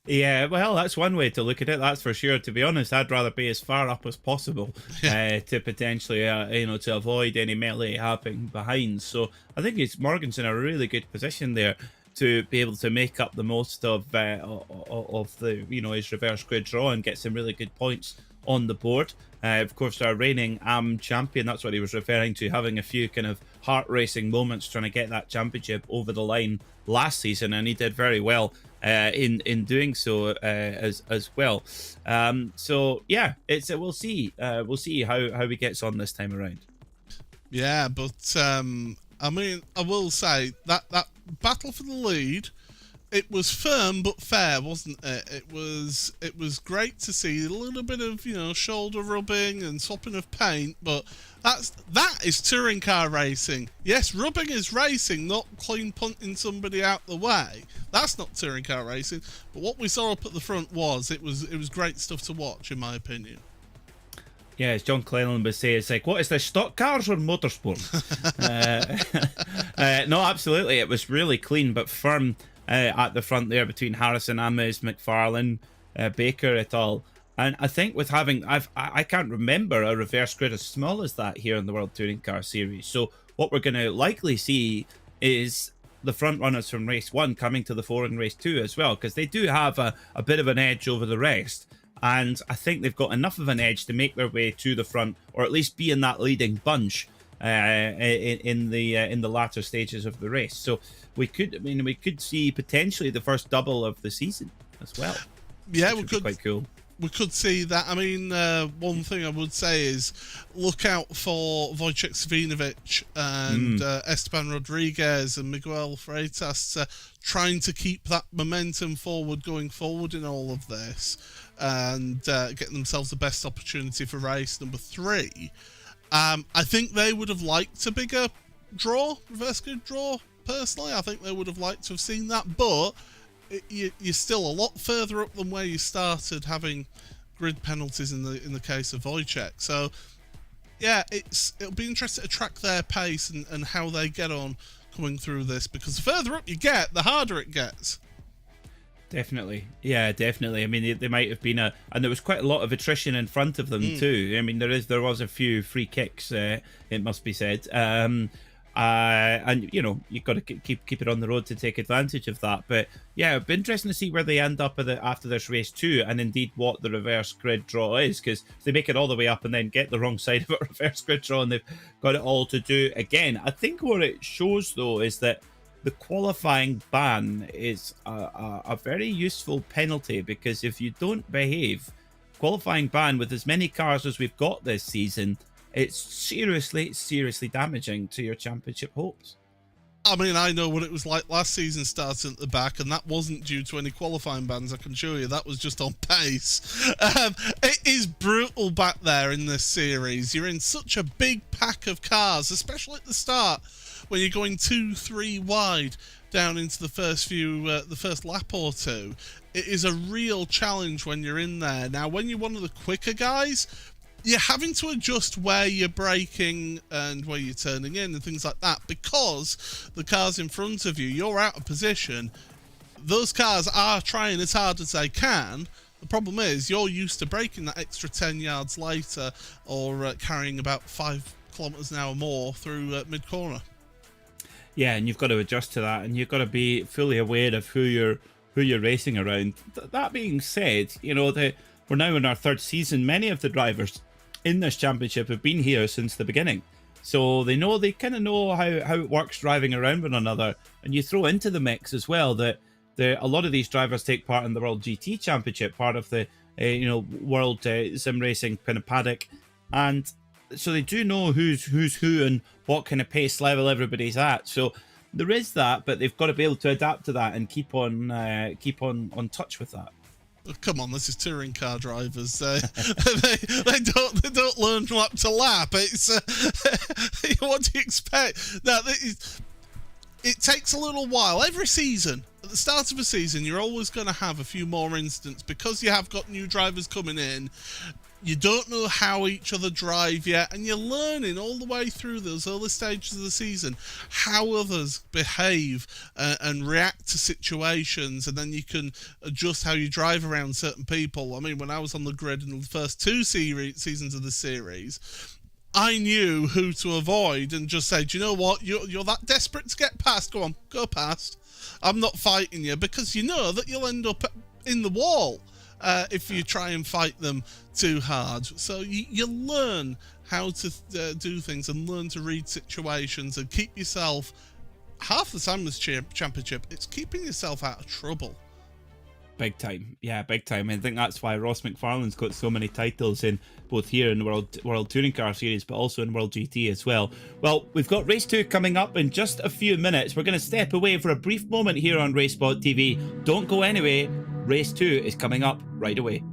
Yeah, well, that's one way to look at it, that's for sure. To be honest, I'd rather be as far up as possible to potentially, to avoid any melee happening behind. So I think Morgan's in a really good position there to be able to make up the most of the, his reverse grid draw and get some really good points on the board. Of course, our reigning AM champion, that's what he was referring to, having a few kind of heart-racing moments trying to get that championship over the line last season, and he did very well in doing so as well. So yeah, we'll see how he gets on this time around. Yeah, but I mean, I will say that battle for the lead, it was firm but fair, wasn't it? It was great to see a little bit of shoulder rubbing and swapping of paint, but that is touring car racing. Yes, rubbing is racing, not clean punting somebody out the way. That's not touring car racing. But what we saw up at the front was great stuff to watch, in my opinion. Yeah, as John Cleland would say, it's like, what is this, stock cars or motorsport? No, absolutely, it was really clean but firm at the front there between Harrison, Ames, McFarlane, Baker et al. And I think with having, I can't remember a reverse grid as small as that here in the World Touring Car Series. So what we're going to likely see is the front runners from race 1 coming to the fore in race 2 as well, because they do have a bit of an edge over the rest. And I think they've got enough of an edge to make their way to the front, or at least be in that leading bunch in the latter stages of the race. So we could see potentially the first double of the season as well. Yeah, we could. Quite cool. We could see that. I mean, one thing I would say is look out for Wojciech Savinovic and Esteban Rodriguez and Miguel Freitas trying to keep that momentum going forward in all of this, and getting themselves the best opportunity for race number 3. I think they would have liked a bigger reverse grid draw, personally. I think they would have liked to have seen that, but you're still a lot further up than where you started, having grid penalties in the case of Wojciech. So yeah, it'll be interesting to track their pace and how they get on coming through this, because the further up you get, the harder it gets. Definitely. Yeah, definitely. I mean, they might have been and there was quite a lot of attrition in front of them too. I mean, there was a few free kicks, it must be said. And you've got to keep it on the road to take advantage of that. But yeah, it'd be interesting to see where they end up after this race 2, and indeed what the reverse grid draw is, because if they make it all the way up and then get the wrong side of a reverse grid draw and they've got it all to do again. I think what it shows though is that the qualifying ban is a very useful penalty, because if you don't behave, qualifying ban with as many cars as we've got this season, it's seriously damaging to your championship hopes. I mean, I know what it was like last season starting at the back, and that wasn't due to any qualifying bans, I can assure you. That was just on pace. It is brutal back there in this series. You're in such a big pack of cars, especially at the start, when you're going 2-3 wide down into the first lap or two. It is a real challenge when you're in there. Now, when you're one of the quicker guys, you're having to adjust where you're braking and where you're turning in and things like that, because the cars in front of you, you're out of position. Those cars are trying as hard as they can. The problem is you're used to braking that extra 10 yards later, or carrying about 5 kilometers an hour more through mid-corner. Yeah, and you've got to adjust to that, and you've got to be fully aware of who you're racing around. That being said, you know, we're now in our 3rd season. Many of the drivers in this championship have been here since the beginning, so they kind of know how it works driving around one another. And you throw into the mix as well that a lot of these drivers take part in the World GT Championship, part of the World Sim Racing kind of paddock, and so they do know who's who and what kind of pace level everybody's at. So there is that, but they've got to be able to adapt to that and keep on touch with that. Come on, this is touring car drivers. They don't learn lap to lap. It's what do you expect? Now, it takes a little while. Every season, at the start of a season, you're always going to have a few more incidents because you have got new drivers coming in. You don't know how each other drive yet, and you're learning all the way through those early stages of the season how others behave and react to situations, and then you can adjust how you drive around certain people. I mean, when I was on the grid in the first 2 seasons of the series, I knew who to avoid and just say, do you know what, you're that desperate to get past, go on, go past. I'm not fighting you, because you know that you'll end up in the wall if you try and fight them too hard. So you learn how to do things and learn to read situations and keep yourself, half the time this championship, it's keeping yourself out of trouble. Big time, yeah, big time. I think that's why Ross McFarlane's got so many titles in both here in the World Touring Car Series, but also in World GT as well. Well, we've got Race 2 coming up in just a few minutes. We're going to step away for a brief moment here on RaceSpotTV. Don't go anyway. Race 2 is coming up right away.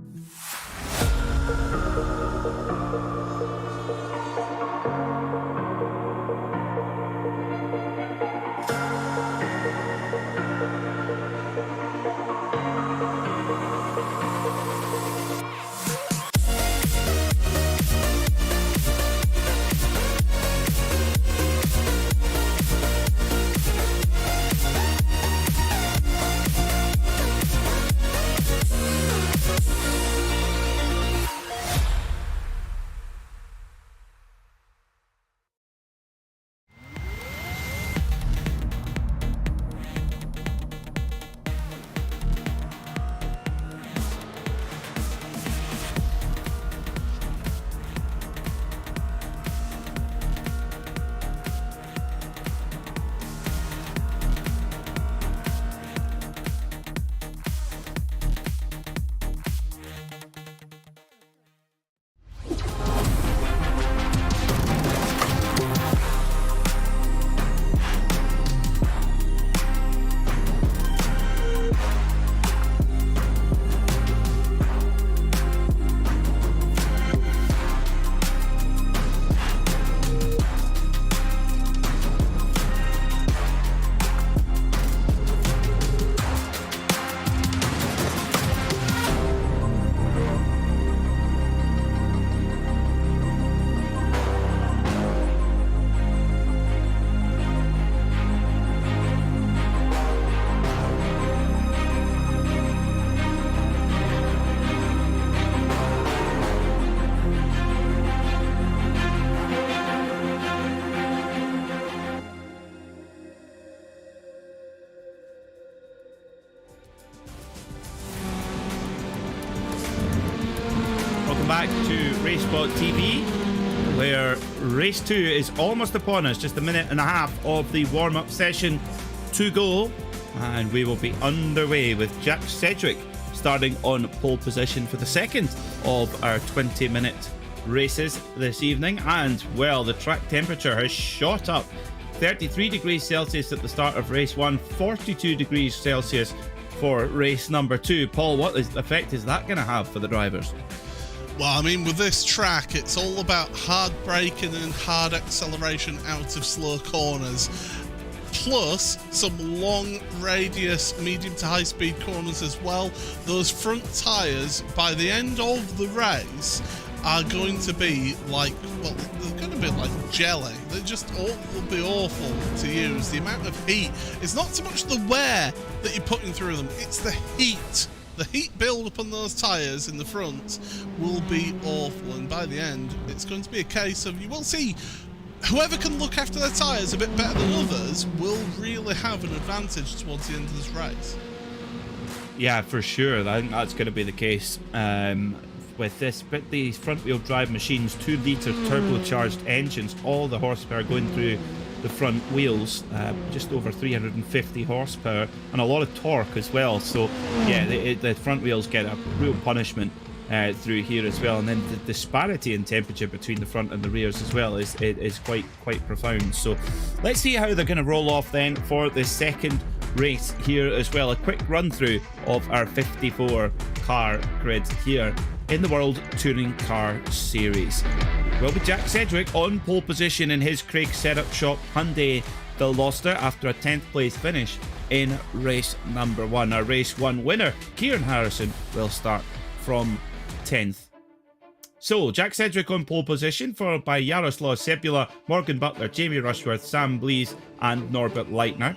Back to RaceSpotTV, where race 2 is almost upon us. Just a minute and a half of the warm-up session to go, and we will be underway with Jack Sedgwick starting on pole position for the second of our 20-minute races this evening. And well, the track temperature has shot up. 33 degrees Celsius at the start of race 1, 42 degrees Celsius for race number 2. Paul, what effect is that going to have for the drivers? Well, I mean, with this track, it's all about hard braking and hard acceleration out of slow corners, plus some long radius, medium to high speed corners as well. Those front tyres, by the end of the race, are going to be like, well, they're going to be like jelly. They just all will be awful to use. The amount of heat, it's not so much the wear that you're putting through them, it's the heat. The heat build up on those tyres in the front will be awful, and by the end, it's going to be a case of, you will see, whoever can look after their tyres a bit better than others will really have an advantage towards the end of this race. Yeah, for sure. I think that's going to be the case with this. But these front-wheel drive machines, 2-litre turbocharged engines, all the horsepower going through the front wheels, just over 350 horsepower, and a lot of torque as well. So, yeah, the front wheels get a real punishment through here as well. And then the disparity in temperature between the front and the rears as well is quite profound. So, let's see how they're going to roll off then for the second race here as well. A quick run through of our 54 car grid here in the World Touring Car Series. Well, with Jack Sedgwick on pole position in his Craig setup shop Hyundai Veloster after a 10th place finish in race number 1. Our race 1 winner, Kieran Harrison, will start from 10th. So, Jack Sedgwick on pole position, followed by Jaroslav Sebula, Morgan Butler, Jamie Rushworth, Sam Blease and Norbert Leitner.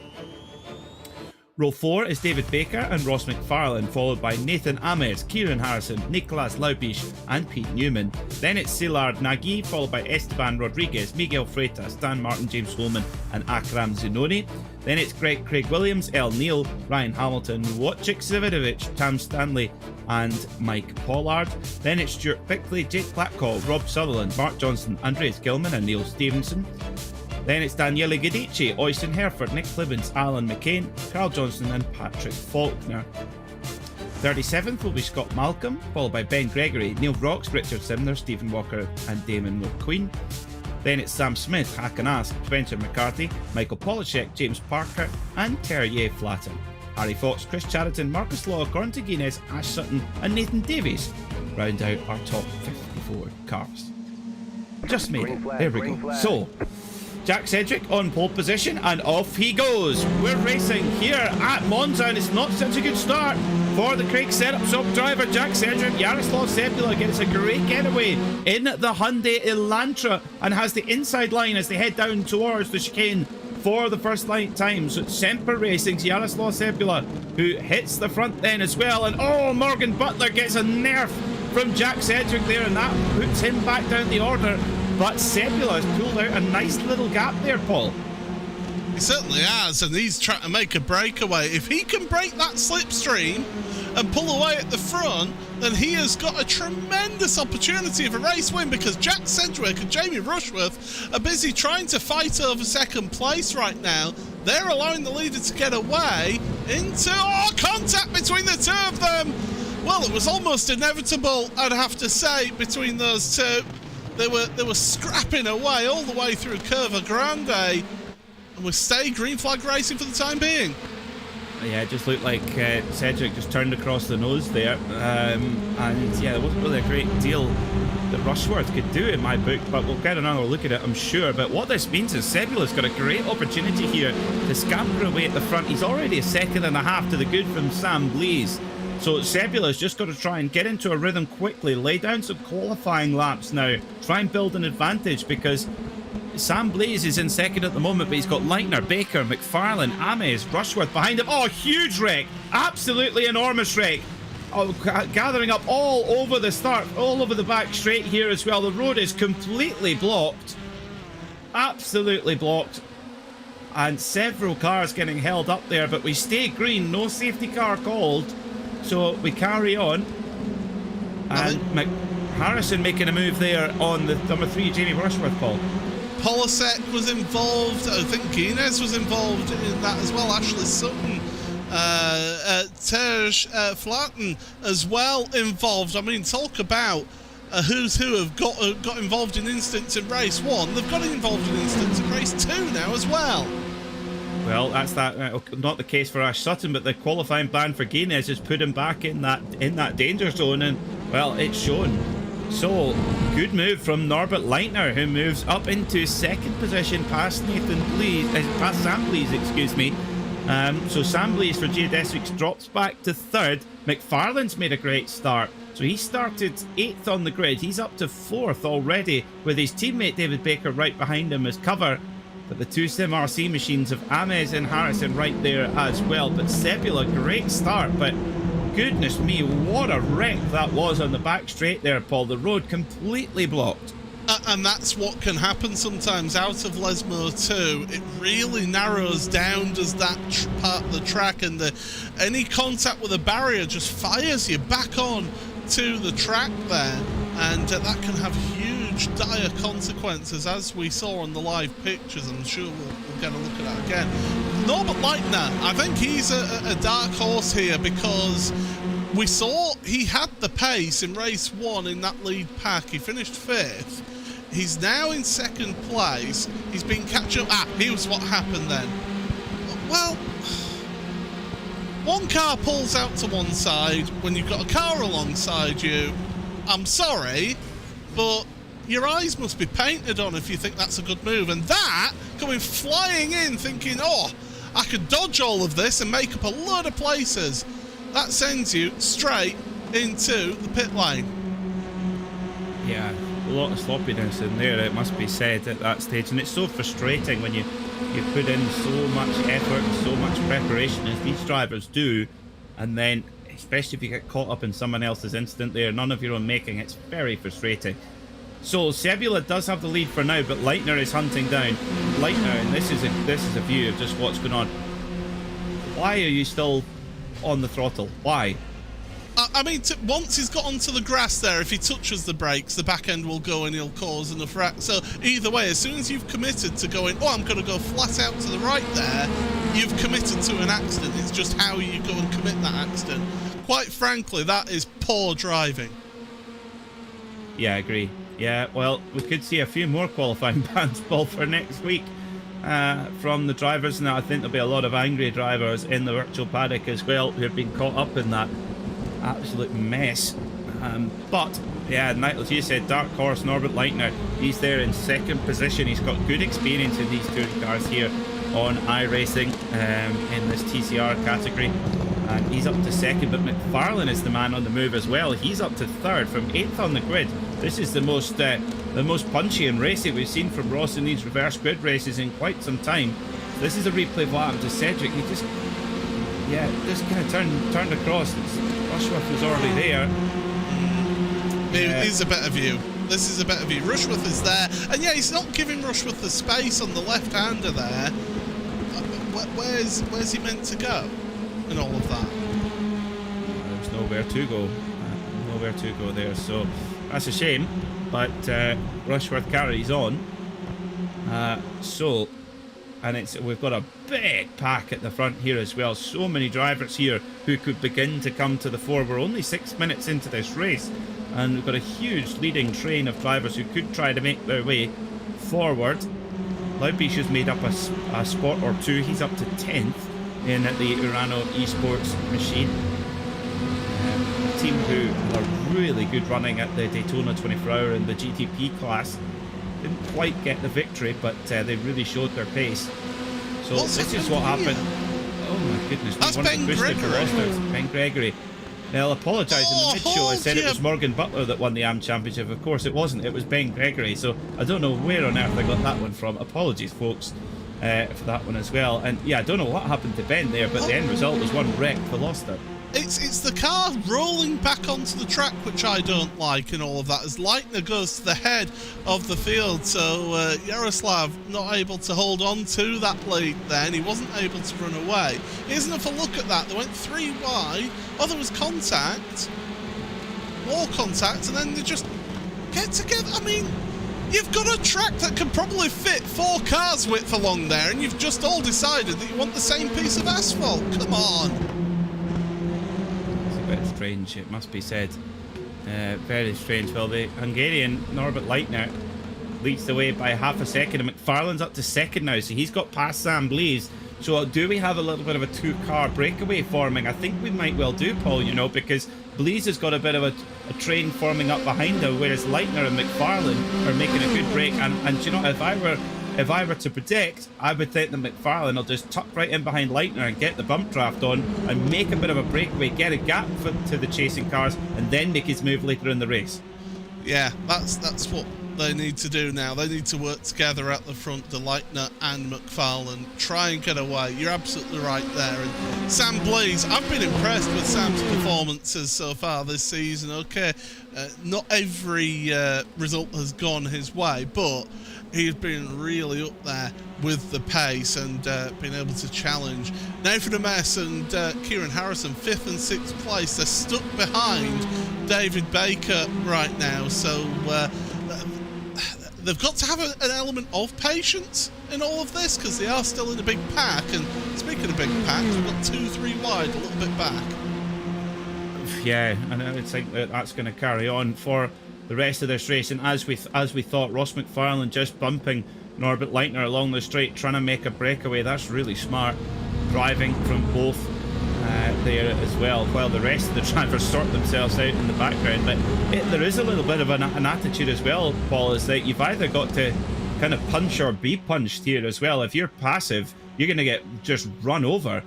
Row 4 is David Baker and Ross McFarlane, followed by Nathan Ames, Kieran Harrison, Nicolas Laubisch and Pete Newman. Then it's Szilard Nagy, followed by Esteban Rodriguez, Miguel Freitas, Dan Martin, James Holman and Akram Zinoni. Then it's Craig Williams, El Neal, Ryan Hamilton, Wojciech Zavidovic, Tam Stanley and Mike Pollard. Then it's Stuart Bickley, Jake Blackhall, Rob Sutherland, Mark Johnson, Andreas Gilman and Neil Stevenson. Then it's Daniele Guidici, Oystein Hereford, Nick Clibbins, Alan McCain, Carl Johnson and Patrick Faulkner. 37th will be Scott Malcolm, followed by Ben Gregory, Neil Brox, Richard Simner, Stephen Walker and Damon McQueen. Then it's Sam Smith, Hakan Ask, Spencer McCarthy, Michael Polachek, James Parker and Terje Flatten. Harry Fox, Chris Chariton, Marcus Law, Corentin Guinness, Ash Sutton and Nathan Davies round out our top 54 cars. Just made it. There we go. So, Jack Sedgwick on pole position and off he goes. We're racing here at Monza and it's not such a good start for the Craig setup shop driver Jack Sedgwick. Jaroslav Sebula gets a great getaway in the Hyundai Elantra and has the inside line as they head down towards the chicane for the first time. So it's Semper Racing's Jaroslav Sebula who hits the front then as well, and oh, Morgan Butler gets a nerf from Jack Sedgwick there and that puts him back down the order. But Sebula has pulled out a nice little gap there, Paul. He certainly has, and he's trying to make a breakaway. If he can break that slipstream and pull away at the front, then he has got a tremendous opportunity of a race win, because Jack Sedgwick and Jamie Rushworth are busy trying to fight over second place right now. They're allowing the leader to get away into contact between the two of them. Well, it was almost inevitable, I'd have to say, between those two. They were scrapping away all the way through Curva Grande, and we stay green flag racing for the time being. Yeah, it just looked like Sedgwick just turned across the nose there, and yeah, there wasn't really a great deal that Rushworth could do in my book, but we'll get another look at it, I'm sure. But what this means is Sebula's got a great opportunity here to scamper away at the front. He's already a second and a half to the good from Sam Blease. So Sebula's just got to try and get into a rhythm quickly, lay down some qualifying laps now, try and build an advantage, because Sam Blease is in second at the moment, but he's got Leitner, Baker, McFarlane, Ames, Rushworth behind him. Oh, huge wreck. Absolutely enormous wreck. Oh, gathering up all over the start, all over the back straight here as well. The road is completely blocked. Absolutely blocked. And several cars getting held up there, but we stay green. No safety car called. So we carry on, and Harrison making a move there on the number 3, Jamie Rushworth, Paul. Polasek was involved, I think Guinness was involved in that as well, Ashley Sutton, Terje Flatten as well involved. I mean, talk about who's who have got involved in incidents in race 1. They've got involved in incidents in race 2 now as well. Well, that's not the case for Ash Sutton, but the qualifying ban for Guinness has put him back in that danger zone, and well, it's shown. So, good move from Norbert Leitner, who moves up into second position past past Sam Blease, excuse me. So Sam Blease for Geodesics drops back to third. McFarlane's made a great start. So he started 8th on the grid. He's up to 4th already with his teammate David Baker right behind him as cover. But the two Sim RC machines of Ames and Harrison right there as well. But Sebula, great start, but goodness me, what a wreck that was on the back straight there, Paul. The road completely blocked. And that's what can happen sometimes out of Lesmo 2. It really narrows down, does that part of the track, and any contact with a barrier just fires you back on to the track there, and that can have huge, dire consequences, as we saw on the live pictures. I'm sure we'll get a look at that again. Norbert Leitner, I think he's a dark horse here, because we saw he had the pace in race 1 in that lead pack. He finished 5th. He's now in 2nd place. He's been catching up. Here's what happened then. Well, one car pulls out to one side when you've got a car alongside you. I'm sorry, but your eyes must be painted on if you think that's a good move. And that, coming flying in thinking, oh, I could dodge all of this and make up a load of places, that sends you straight into the pit lane. Yeah, a lot of sloppiness in there, it must be said, at that stage. And it's so frustrating when you put in so much effort and so much preparation as these drivers do, and then especially if you get caught up in someone else's incident there, none of your own making, it's very frustrating. So Sebula does have the lead for now, but Leitner is hunting down Leitner, and this is a view of just what's going on. Why are you still on the throttle? Why? I mean, once he's got onto the grass there, if he touches the brakes, the back end will go and he'll cause enough wreck. So either way, as soon as you've committed to going, oh, I'm going to go flat out to the right there, you've committed to an accident. It's just how you go and commit that accident. Quite frankly, that is poor driving. Yeah, I agree. Yeah, well, we could see a few more qualifying bans, Paul, for next week from the drivers. Now, I think there'll be a lot of angry drivers in the virtual paddock as well who have been caught up in that absolute mess. But yeah, as you said, dark horse Norbert Leitner, he's there in 2nd position. He's got good experience in these touring cars here on iRacing in this TCR category, and he's up to 2nd. But McFarlane is the man on the move as well. He's up to 3rd from 8th on the grid. This is the most punchy and racy we've seen from Ross in these reverse grid races in quite some time. This is a replay of what happened to Cedric. He just kind of turned across. Rushworth was already there. Here's a better view. This is a better view. Rushworth is there, and yeah, he's not giving Rushworth the space on the left-hander there. Where's he meant to go and all of that? There's nowhere to go. Nowhere to go there. So that's a shame. But Rushworth carries on. And we've got a big pack at the front here as well. So many drivers here who could begin to come to the fore. We're only 6 minutes into this race, and we've got a huge leading train of drivers who could try to make their way forward. Laubischer's made up a spot or two. He's up to 10th in the Urano Esports machine. A team who are really good running at the Daytona 24-hour and the GTP class. Didn't quite get the victory, but they really showed their pace. So this is what happened. Oh my goodness! That's Ben Gregory. Ben Gregory. Now, I'll apologise in the mid-show. I said it was Morgan Butler that won the AM Championship. Of course, it wasn't. It was Ben Gregory. So I don't know where on earth I got that one from. Apologies, folks, for that one as well. And yeah, I don't know what happened to Ben there, but the end result was one wrecked Veloster. It's the car rolling back onto the track which I don't like and all of that, as Leitner goes to the head of the field. So Yaroslav not able to hold on to that lead then. He wasn't able to run away. Here's another look at that. They went 3 wide. Oh, there was contact. More contact, and then they just get together. I mean, you've got a track that can probably fit 4 cars width along there, and you've just all decided that you want the same piece of asphalt. Come on. Bit strange, it must be said. Very strange. Well, the Hungarian Norbert Leitner leads the way by half a second, and McFarlane's up to 2nd now, so he's got past Sam Blease. So do we have a little bit of a 2-car breakaway forming? I think we might well do, Paul, you know, because Blease has got a bit of a train forming up behind him, whereas Leitner and McFarlane are making a good break. And you know, if I were if I were to predict, I would think that McFarlane will just tuck right in behind Leitner and get the bump draft on and make a bit of a breakaway, get a gap to the chasing cars, and then make his move later in the race. Yeah, that's what they need to do now. They need to work together at the front, the Leitner and McFarlane. Try and get away. You're absolutely right there. And Sam Blaze, I've been impressed with Sam's performances so far this season. Okay, not every result has gone his way, but he's been really up there with the pace and been able to challenge. Nathan Ames and Kieran Harrison, 5th and 6th place. They're stuck behind David Baker right now, so they've got to have an element of patience in all of this, because they are still in a big pack. And speaking of big packs, we've got 2-3 wide, a little bit back. Yeah, and I think that's going to carry on for the rest of this race. And as we thought, Ross McFarlane just bumping Norbert Leitner along the straight, trying to make a breakaway. That's really smart driving from both there as well, while the rest of the drivers sort themselves out in the background. But there is a little bit of an attitude as well, Paul, is that you've either got to kind of punch or be punched here as well. If you're passive, you're going to get just run over.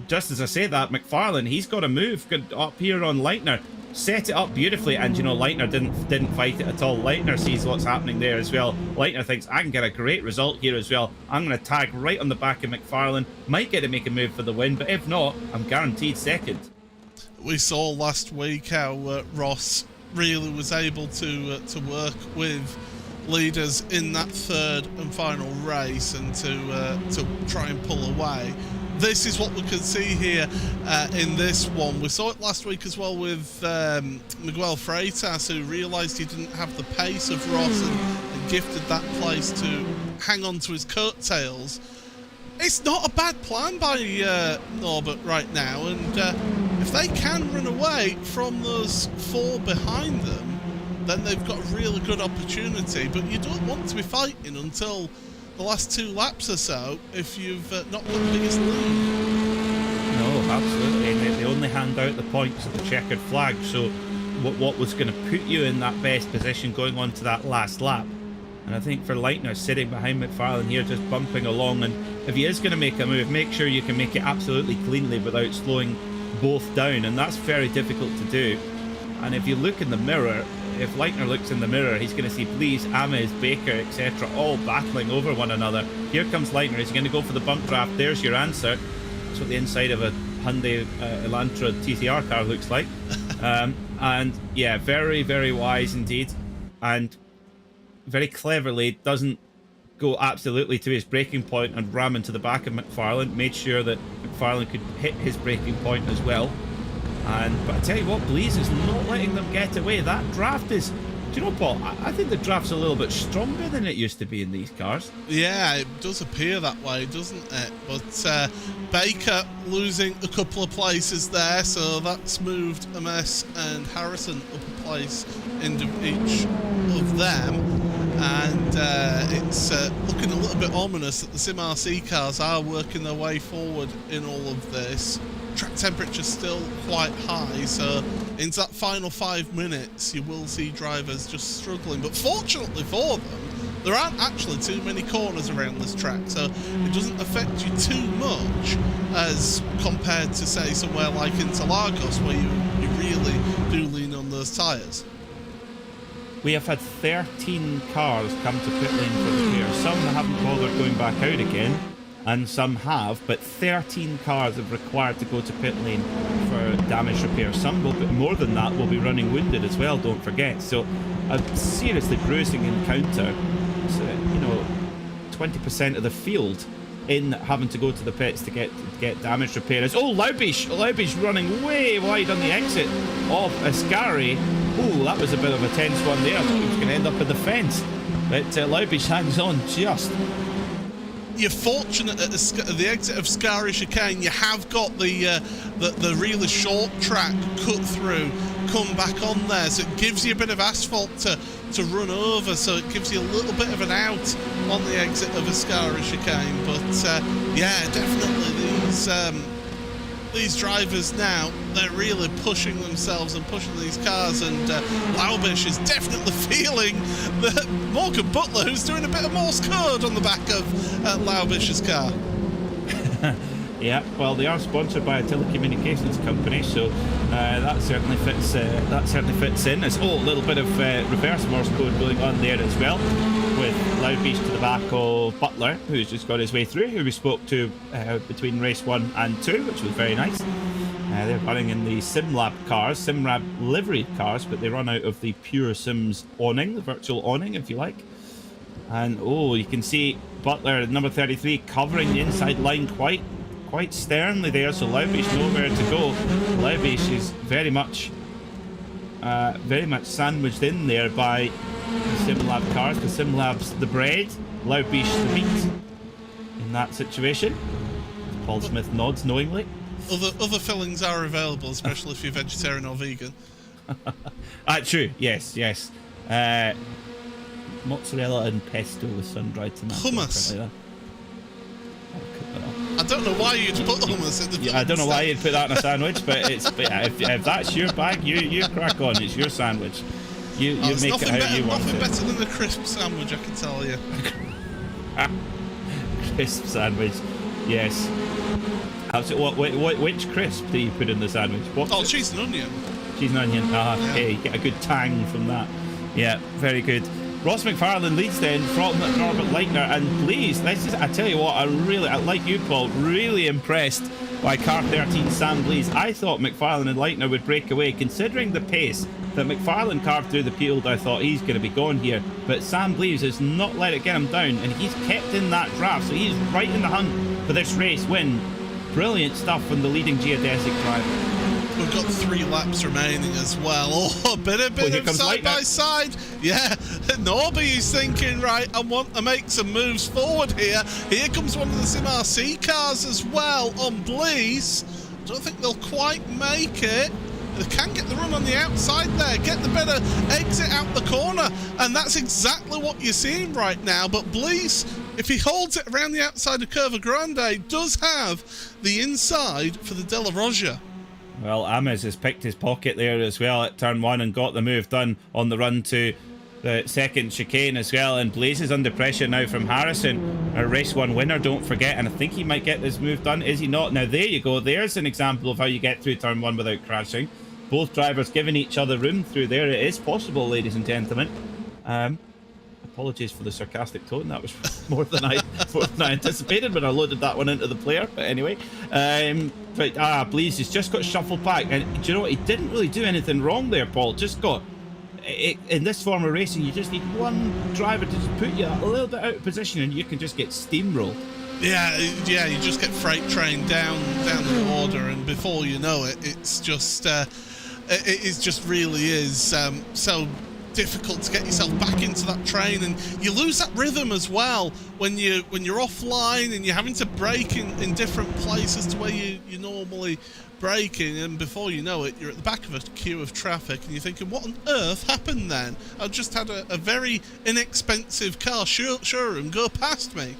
Just as I say that, McFarlane, he's got to move up here on Leitner, set it up beautifully, and you know, Leitner didn't fight it at all. Leitner sees what's happening there as well. Leitner thinks, I can get a great result here as well. I'm going to tag right on the back of McFarlane, might get to make a move for the win, but if not, I'm guaranteed second. We saw last week how Ross really was able to work with leaders in that third and final race and to try and pull away. This is what we can see here in this one. We saw it last week as well with Miguel Freitas, who realised he didn't have the pace of Ross and gifted that place to hang on to his coattails. It's not a bad plan by Norbert right now, and if they can run away from those 4 behind them, then they've got a really good opportunity. But you don't want to be fighting until the last 2 laps or so if you've not got the biggest lead. No, absolutely. They only hand out the points of the checkered flag, so what was going to put you in that best position going on to that last lap. And I think for Leitner sitting behind McFarlane here, just bumping along, and if he is going to make a move, make sure you can make it absolutely cleanly without slowing both down, and that's very difficult to do. And if you look in the mirror, if Leitner looks in the mirror, he's going to see Blees, Ames, Baker, etc. all battling over one another. Here comes Leitner. He's going to go for the bump draft. There's your answer. That's what the inside of a Hyundai Elantra TCR car looks like. And yeah, very, very wise indeed. And very cleverly doesn't go absolutely to his braking point and ram into the back of McFarlane. Made sure that McFarlane could hit his braking point as well. But I tell you what, Blees is not letting them get away. That draft is... Do you know, Paul, I think the draft's a little bit stronger than it used to be in these cars. Yeah, it does appear that way, doesn't it? But Baker losing a couple of places there, so that's moved Ames and Harrison up a place into each of them. And it's looking a little bit ominous that the Sim RC cars are working their way forward in all of this. Track temperature's still quite high, so into that final 5 minutes you will see drivers just struggling. But fortunately for them, there aren't actually too many corners around this track, so it doesn't affect you too much as compared to, say, somewhere like Interlagos, where you really do lean on those tyres. We have had 13 cars come to pit lane for repair. Some haven't bothered going back out again, and some have, but 13 cars have required to go to pit lane for damage repair. Some will, but more than that, will be running wounded as well, don't forget. So a seriously bruising encounter. So, 20% of the field in having to go to the pits to get damage repair. Oh, Laubish running way wide on the exit of Ascari. Oh, that was a bit of a tense one there. I thought he was going to end up in the fence, but Laubish hangs on just. You're fortunate at the exit of Scari Chicane. You have got the really short track cut through, come back on there, so it gives you a bit of asphalt to run over, so it gives you a little bit of an out on the exit of Ascari Chicane. But yeah, definitely these drivers now, they're really pushing themselves and pushing these cars, and Laubish is definitely feeling that Morgan Butler, who's doing a bit of Morse code on the back of Laubish's car. Yeah, well, they are sponsored by a telecommunications company, so that certainly fits. That certainly fits in. There's a little bit of reverse Morse code going on there as well, with Loudbeast to the back of Butler, who's just got his way through, who we spoke to between race 1 and 2, which was very nice. They're running in the SimLab cars, SimLab liveried cars, but they run out of the pure Sims awning, the virtual awning, if you like. And you can see Butler, number 33, covering the inside line quite sternly there, so Laubish nowhere to go. Laubish is very much sandwiched in there by the SimLab cars. The SimLab's the bread, Laubish the meat in that situation. Paul Smith nods knowingly. Other fillings are available, especially if you're vegetarian or vegan. True, yes. Mozzarella and pesto with sun-dried tomatoes. Hummus. Like I don't know why you'd put hummus in the I don't know why you'd put that in a sandwich, but if that's your bag, you crack on. It's your sandwich. You make it how you want it. Nothing better than a crisp sandwich, I can tell you. Crisp sandwich, yes. Which crisp do you put in the sandwich? Cheese and onion. Cheese and onion. Okay, get a good tang from that. Yeah, very good. Ross McFarlane leads then from Norbert Leitner, and please, I tell you what, I like you, Paul, really impressed by car 13 Sam Blease. I thought McFarlane and Leitner would break away, considering the pace that McFarlane carved through the field. I thought he's going to be gone here, but Sam Blease has not let it get him down, and he's kept in that draft, so he's right in the hunt for this race win. Brilliant stuff from the leading geodesic driver. We've got 3 laps remaining as well. A bit of side by side. Yeah, Norby is thinking, right, I want to make some moves forward here. Here comes one of the Sim RC cars as well on Blease. Don't think they'll quite make it. They can get the run on the outside there, get the better exit out the corner, and that's exactly what you're seeing right now. But Blease, if he holds it around the outside of Curva Grande, does have the inside for the Della Roja. Well, Ames has picked his pocket there as well at turn 1 and got the move done on the run to the second chicane as well. And Blaze is under pressure now from Harrison, a race 1 winner, don't forget. And I think he might get this move done, is he not? Now, there you go. There's an example of how you get through turn 1 without crashing. Both drivers giving each other room through there. It is possible, ladies and gentlemen. Apologies for the sarcastic tone. That was more than I anticipated when I loaded that one into the player. But anyway, Blease has just got shuffled back, and do you know what? He didn't really do anything wrong there, Paul. Just got in this form of racing, you just need one driver to just put you a little bit out of position, and you can just get steamrolled. Yeah, you just get freight trained down the order, and before you know it, it's just really is so difficult to get yourself back into that train, and you lose that rhythm as well when you're offline and you're having to brake in different places to where you normally braking, and before you know it, you're at the back of a queue of traffic and you're thinking, what on earth happened then? I just had a very inexpensive car showroom go past me.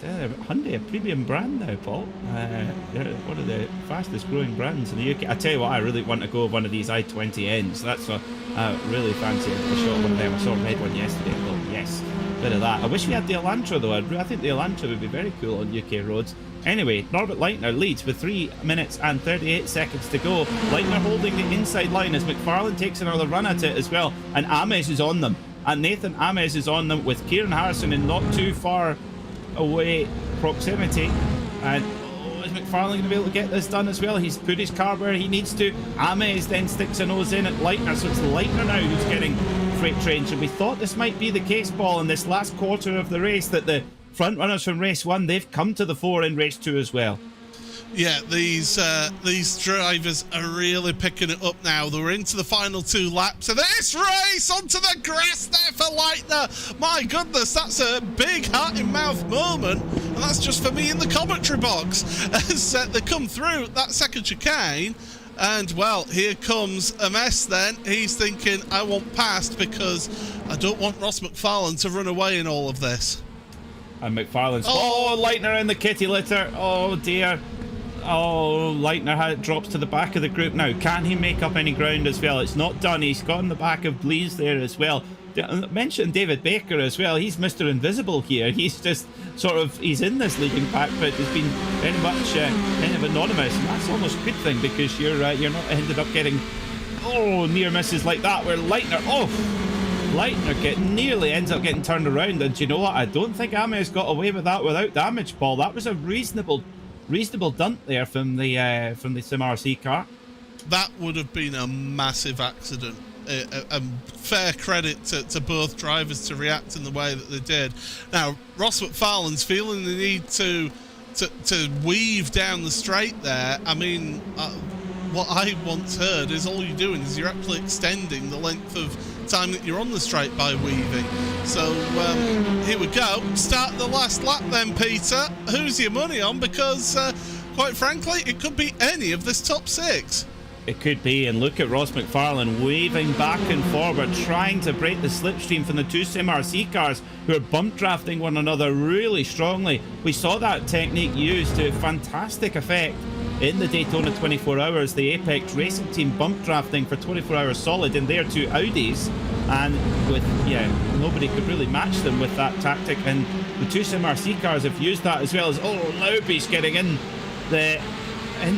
Hyundai, a premium brand now, Paul. They're one of the fastest growing brands in the UK. I tell you what, I really want to go with one of these i20Ns. That's what I really fancy. I shot one of them. I saw a red one yesterday. I thought, yes, bit of that. I wish we had the Elantra though. I think the Elantra would be very cool on UK roads. Anyway, Norbert Leitner leads with 3 minutes and 38 seconds to go. Leitner holding the inside line as McFarlane takes another run at it as well. And Ames is on them. And Nathan Ames is on them with Kieran Harrison in not too far away proximity. And is McFarlane going to be able to get this done as well? He's put his car where he needs to. Ames then sticks a nose in at Leitner, so it's Leitner now who's getting freight trains. And we thought this might be the case, Paul, in this last quarter of the race, that the front runners from race 1, they've come to the fore in race 2 as well. Yeah, these drivers are really picking it up now. They're into the final 2 laps of this race, onto the grass there for Leitner. My goodness, that's a big heart-in-mouth moment, and that's just for me in the commentary box as they come through that second chicane. And, well, here comes a mess then. He's thinking, I want past because I don't want Ross McFarlane to run away in all of this. And McFarlane's... Oh, Leitner in the kitty litter. Oh, dear. Oh, Leitner drops to the back of the group now. Can he make up any ground as well? It's not done. He's got in the back of Blees there as well. Mention David Baker as well. He's Mr. Invisible here. He's just sort of, he's in this leading pack, but has been very much kind of anonymous, and that's almost a good thing, because you're not ended up getting near misses like that where Leitner nearly ends up getting turned around. And do you know what? I don't think Ames got away with that without damage, Paul. That was a reasonable dunt there from the Sim RC car. That would have been a massive accident. Fair credit to both drivers to react in the way that they did. Now, Ross McFarlane's feeling the need to weave down the straight there. I mean, what I once heard is all you're doing is you're actually extending the length of time that you're on the straight by weaving. So here we go. Start the last lap then, Peter. Who's your money on? Because quite frankly, it could be any of this top 6. It could be, and look at Ross McFarlane waving back and forward, trying to break the slipstream from the two Sim RC cars who are bump drafting one another really strongly. We saw that technique used to fantastic effect in the Daytona 24 Hours, the Apex Racing Team bump drafting for 24 hours solid in their two Audis, and with nobody could really match them with that tactic, and the two Sim RC cars have used that as well. As Laubi's getting in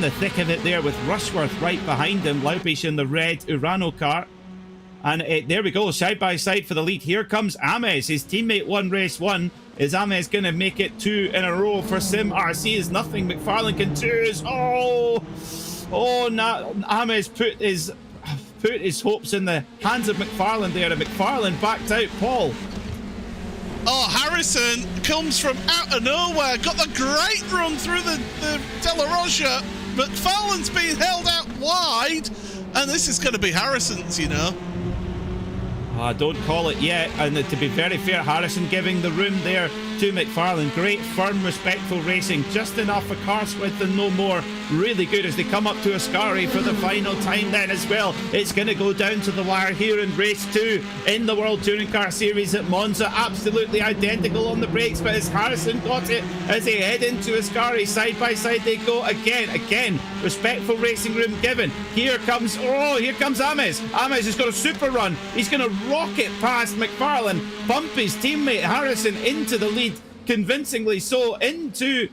the thick of it there with Rushworth right behind him. Laubish in the red Urano car. And there we go, side by side for the lead. Here comes Ames. His teammate won race 1. Is Ames going to make it 2 in a row for Sim RC? Is nothing McFarlane can choose. Ames put his hopes in the hands of McFarlane there, and McFarlane backed out, Paul. Oh, Harrison comes from out of nowhere, got the great run through the De La Rocha. McFarlane's being held out wide, and this is going to be Harrison's, you know. Don't call it yet, and to be very fair, Harrison giving the room there to McFarlane. Great, firm, respectful racing, just enough for car's width and no more. Really good as they come up to Ascari for the final time then as well. It's going to go down to the wire here in race 2 in the World Touring Car Series at Monza. Absolutely identical on the brakes, but as Harrison got it as they head into Ascari, side by side they go again. Respectful racing room given. Here comes Ames. Ames has got a super run. He's going to rocket past McFarlane, bump his teammate Harrison into the lead, convincingly so, into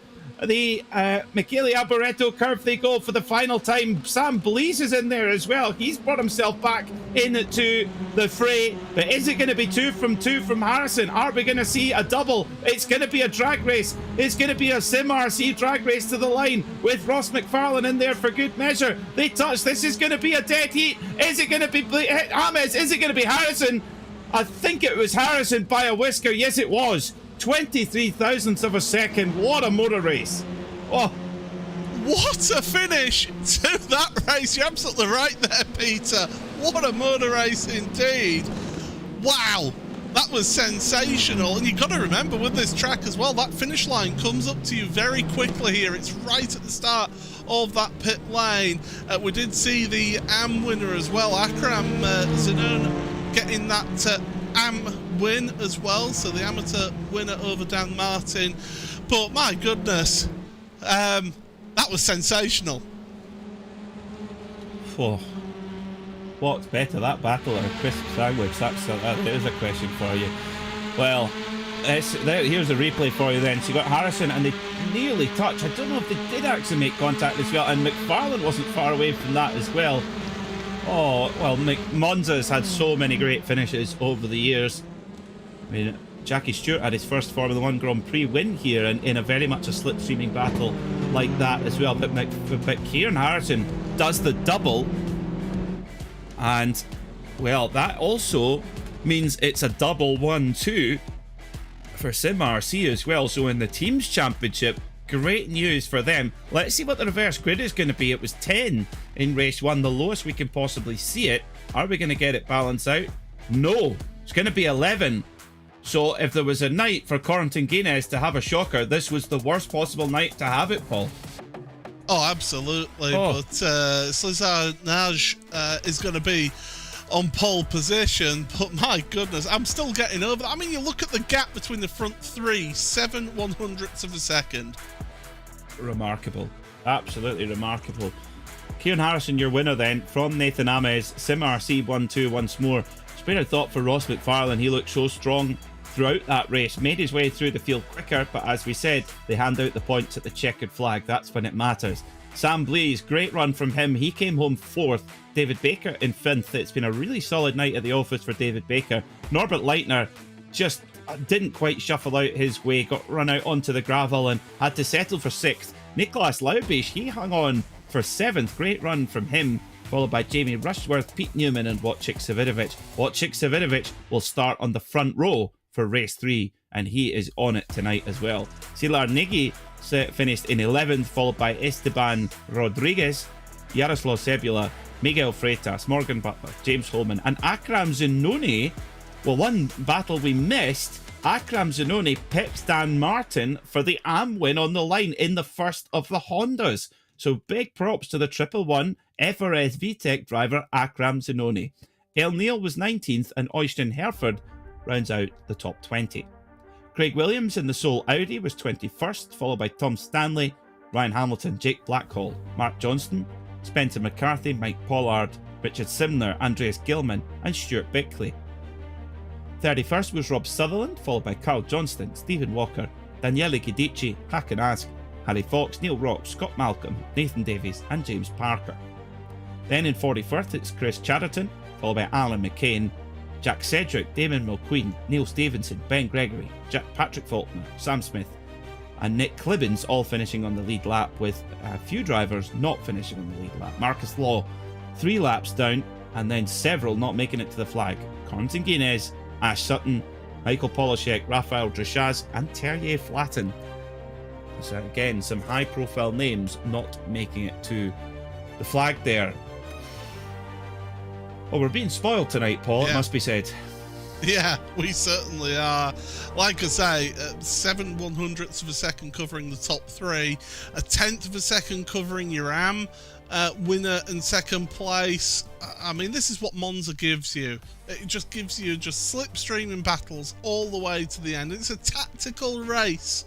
the Michele Alboreto curve they go for the final time. Sam Blees is in there as well. He's brought himself back into the fray. But is it going to be 2 from Harrison? Are we going to see a double? It's going to be a drag race. It's going to be a Sim RC drag race to the line with Ross McFarlane in there for good measure. They touch. This is going to be a dead heat. Is it going to be Ames? Is it going to be Harrison? I think it was Harrison by a whisker. Yes, it was. 23 thousandths of a second. What a motor race. Oh, what a finish to that race. You're absolutely right there, Peter. What a motor race indeed. Wow, that was sensational. And you've got to remember with this track as well, that finish line comes up to you very quickly here. It's right at the start of that pit lane. We did see the AM winner as well, Akram Zanon, getting that AM win as well, so the amateur winner over Dan Martin. But my goodness, that was sensational. Oh, what's better, that battle or a crisp sandwich? There's a question for you. Well, here's a replay for you then. So you got Harrison and they nearly touch. I don't know if they did actually make contact as well, and McFarlane wasn't far away from that as well. Oh, well, Monza's had so many great finishes over the years. I mean, Jackie Stewart had his first Formula 1 Grand Prix win here in a very much a slipstreaming battle like that as well. But Kieran Harrison does the double. And, well, that also means it's a double 1-2 for Sim RC as well. So in the Teams Championship, great news for them. Let's see what the reverse grid is going to be. It was 10 in race 1, the lowest we can possibly see it. Are we going to get it balanced out? No, it's going to be 11. So if there was a night for Corentin Guinness to have a shocker, this was the worst possible night to have it, Paul. Oh, absolutely. But Slizar Naj is going to be on pole position. But my goodness, I'm still getting over that. I mean, you look at the gap between the front three, 7/100ths of a second. Remarkable. Absolutely remarkable. Kieran Harrison, your winner then, from Nathan Ames. Sim RC 1-2 once more. Spare a thought for Ross McFarlane. He looked so strong throughout that race. Made his way through the field quicker, but as we said, they hand out the points at the checkered flag. That's when it matters. Sam Blease, great run from him. He came home 4th. David Baker in 5th. It's been a really solid night at the office for David Baker. Norbert Leitner just didn't quite shuffle out his way, got run out onto the gravel and had to settle for 6th. Nicholas Laubish, he hung on for 7th. Great run from him, followed by Jamie Rushworth, Pete Newman and Wojciech Savidovic. Wojciech Savidovic will start on the front row for race 3, and he is on it tonight as well. Silar Nigi finished in 11th, followed by Esteban Rodriguez, Jaroslav Sebula, Miguel Freitas, Morgan Butler, James Holman, and Akram Zanoni. Well, one battle we missed. Akram Zanoni pips Dan Martin for the AM win on the line in the first of the Hondas. So big props to the 111 FRS VTEC driver Akram Zanoni. El Neil was 19th and Oystein Hereford rounds out the top 20. Craig Williams in the Seoul Audi was 21st, followed by Tom Stanley, Ryan Hamilton, Jake Blackhall, Mark Johnston, Spencer McCarthy, Mike Pollard, Richard Simner, Andreas Gilman and Stuart Bickley. 31st was Rob Sutherland, followed by Carl Johnston, Stephen Walker, Daniele Chidici, Hakan Ask, Harry Fox, Neil Rock, Scott Malcolm, Nathan Davies and James Parker. Then in 41st it's Chris Chatterton, followed by Alan McCain, Jack Cedric, Damon Mulqueen, Neil Stevenson, Ben Gregory, Patrick Faulkner, Sam Smith and Nick Clibbins all finishing on the lead lap, with a few drivers not finishing on the lead lap. Marcus Law 3 laps down, and then several not making it to the flag. Corentin Guinness, Ash Sutton, Michael Polishek, Rafael Dreshaz and Terje Flatten. So again, some high profile names not making it to the flag there. Well, we're being spoiled tonight, Paul, it must be said. Yeah, we certainly are. Like I say, 7/100ths of a second covering the top 3, 1/10 of a second covering your AM, winner and second place. I mean, this is what Monza gives you. It just gives you just slipstreaming battles all the way to the end. It's a tactical race,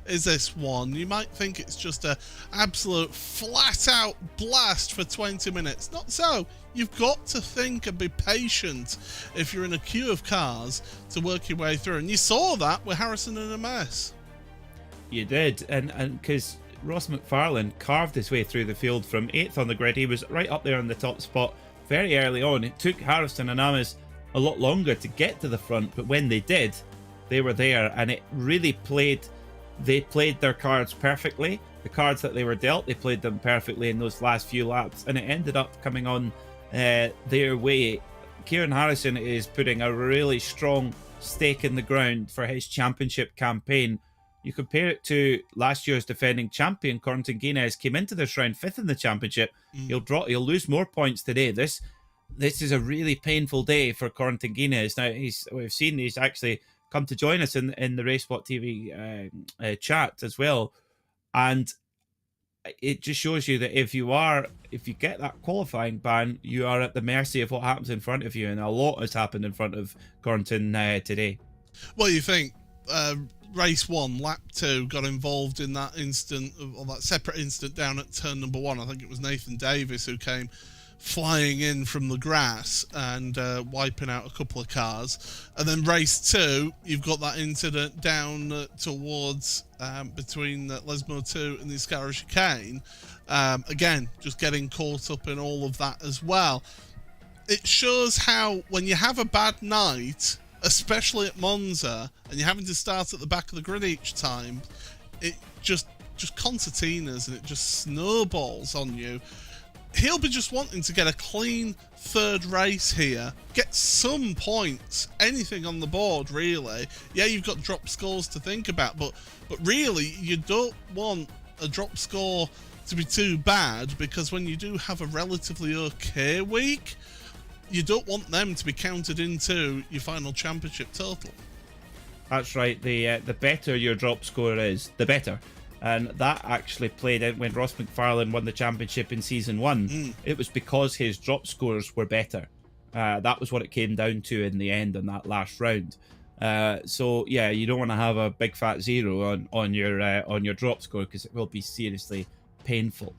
is this one. You might think it's just a absolute flat out blast for 20 minutes. Not so. You've got to think and be patient if you're in a queue of cars to work your way through. And you saw that with Harrison and Ames. You did. And because Ross McFarlane carved his way through the field from 8th on the grid. He was right up there in the top spot very early on. It took Harrison and Ames a lot longer to get to the front, but when they did, they were there, and it really they played their cards perfectly. The cards that they were dealt, they played them perfectly in those last few laps, and it ended up coming on their way. Kieran Harrison is putting a really strong stake in the ground for his championship campaign. You compare it to last year's defending champion, Corentin Guinness, came into this round 5th in the championship. He'll lose more points today. This is a really painful day for Corentin Guinness. Now we've seen he's actually come to join us in the RaceSpotTV chat as well, and it just shows you that if you get that qualifying ban, you are at the mercy of what happens in front of you, and a lot has happened in front of Corentin today. Well, you think race 1, lap 2 got involved in that incident, or that separate incident down at turn number 1. I think it was Nathan Davis who came flying in from the grass and wiping out a couple of cars. And then race 2, you've got that incident down towards between Lesmo 2 and the Escara chicane. Again, just getting caught up in all of that as well. It shows how when you have a bad night, especially at Monza, and you're having to start at the back of the grid each time, it just concertinas and it just snowballs on you. He'll be just wanting to get a clean 3rd race here, get some points, anything on the board really. Yeah, you've got drop scores to think about, but really you don't want a drop score to be too bad, because when you do have a relatively okay week, you don't want them to be counted into your final championship total. That's right. The better your drop score is, the better. And that actually played out when Ross McFarlane won the championship in season 1. It was because his drop scores were better. That was what it came down to in the end on that last round. So yeah, you don't want to have a big fat 0 on your drop score, because it will be seriously painful.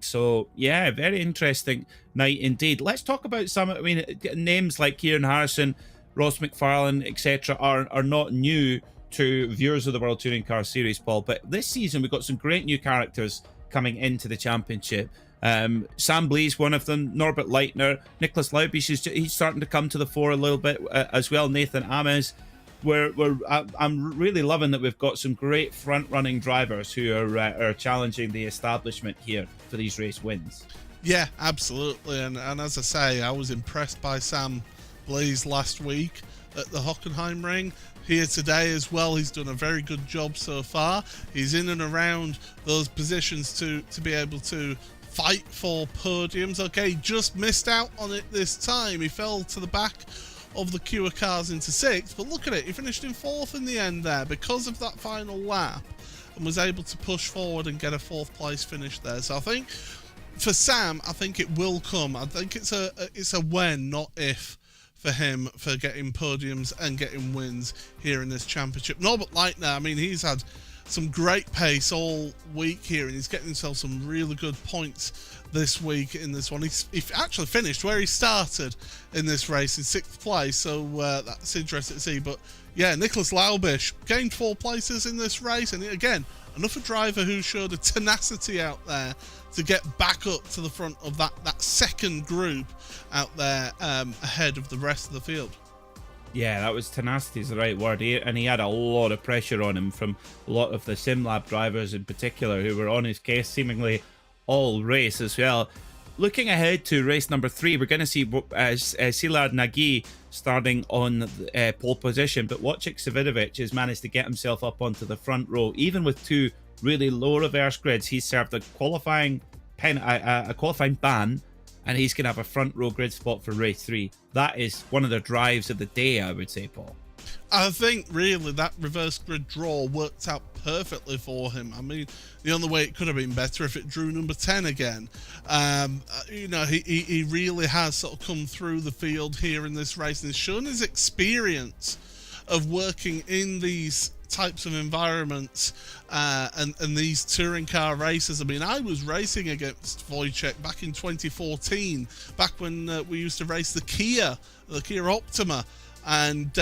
So yeah, very interesting night indeed. Let's talk about some. I mean, names like Kieran Harrison, Ross McFarlane, etc. are not new to viewers of the World Touring Car Series, Paul. But this season we've got some great new characters coming into the championship. Sam Blee's one of them. Norbert Leitner, Nicholas Laubisch he's starting to come to the fore a little bit as well. Nathan Ames. I'm really loving that we've got some great front-running drivers who are challenging the establishment here for these race wins. Yeah, absolutely. And as I say, I was impressed by Sam Blee's last week at the Hockenheim ring. Here today as well, he's done a very good job so far. He's in and around those positions to be able to fight for podiums. Okay, just missed out on it this time. He fell to the back of the queue of cars into 6th, but look at it, he finished in 4th in the end there because of that final lap and was able to push forward and get a 4th place finish there. So I think for Sam, I think it will come. I think it's a when, not if, for him for getting podiums and getting wins here in this championship. Norbert Leitner, I mean, he's had some great pace all week here, and he's getting himself some really good points this week in this one. He actually finished where he started in this race in 6th place, so that's interesting to see. But yeah, Nicholas Laubisch gained 4 places in this race, and again, another driver who showed a tenacity out there to get back up to the front of that second group out there ahead of the rest of the field. Yeah, that was tenacity is the right word. And he had a lot of pressure on him from a lot of the SimLab drivers in particular who were on his case seemingly all race as well. Looking ahead to race number 3, we're going to see Szilard Nagy starting on pole position, but Wojciech Savidovic has managed to get himself up onto the front row. Even with 2 really low reverse grids, he's served a qualifying ban, and he's going to have a front row grid spot for race 3. That is one of the drives of the day, I would say, Paul. I think really that reverse grid draw worked out perfectly for him. I mean, the only way it could have been better if it drew number 10 again. You know, he really has sort of come through the field here in this race and has shown his experience of working in these types of environments and these touring car races. I mean, I was racing against Wojciech back in 2014, back when we used to race the Kia Optima. And,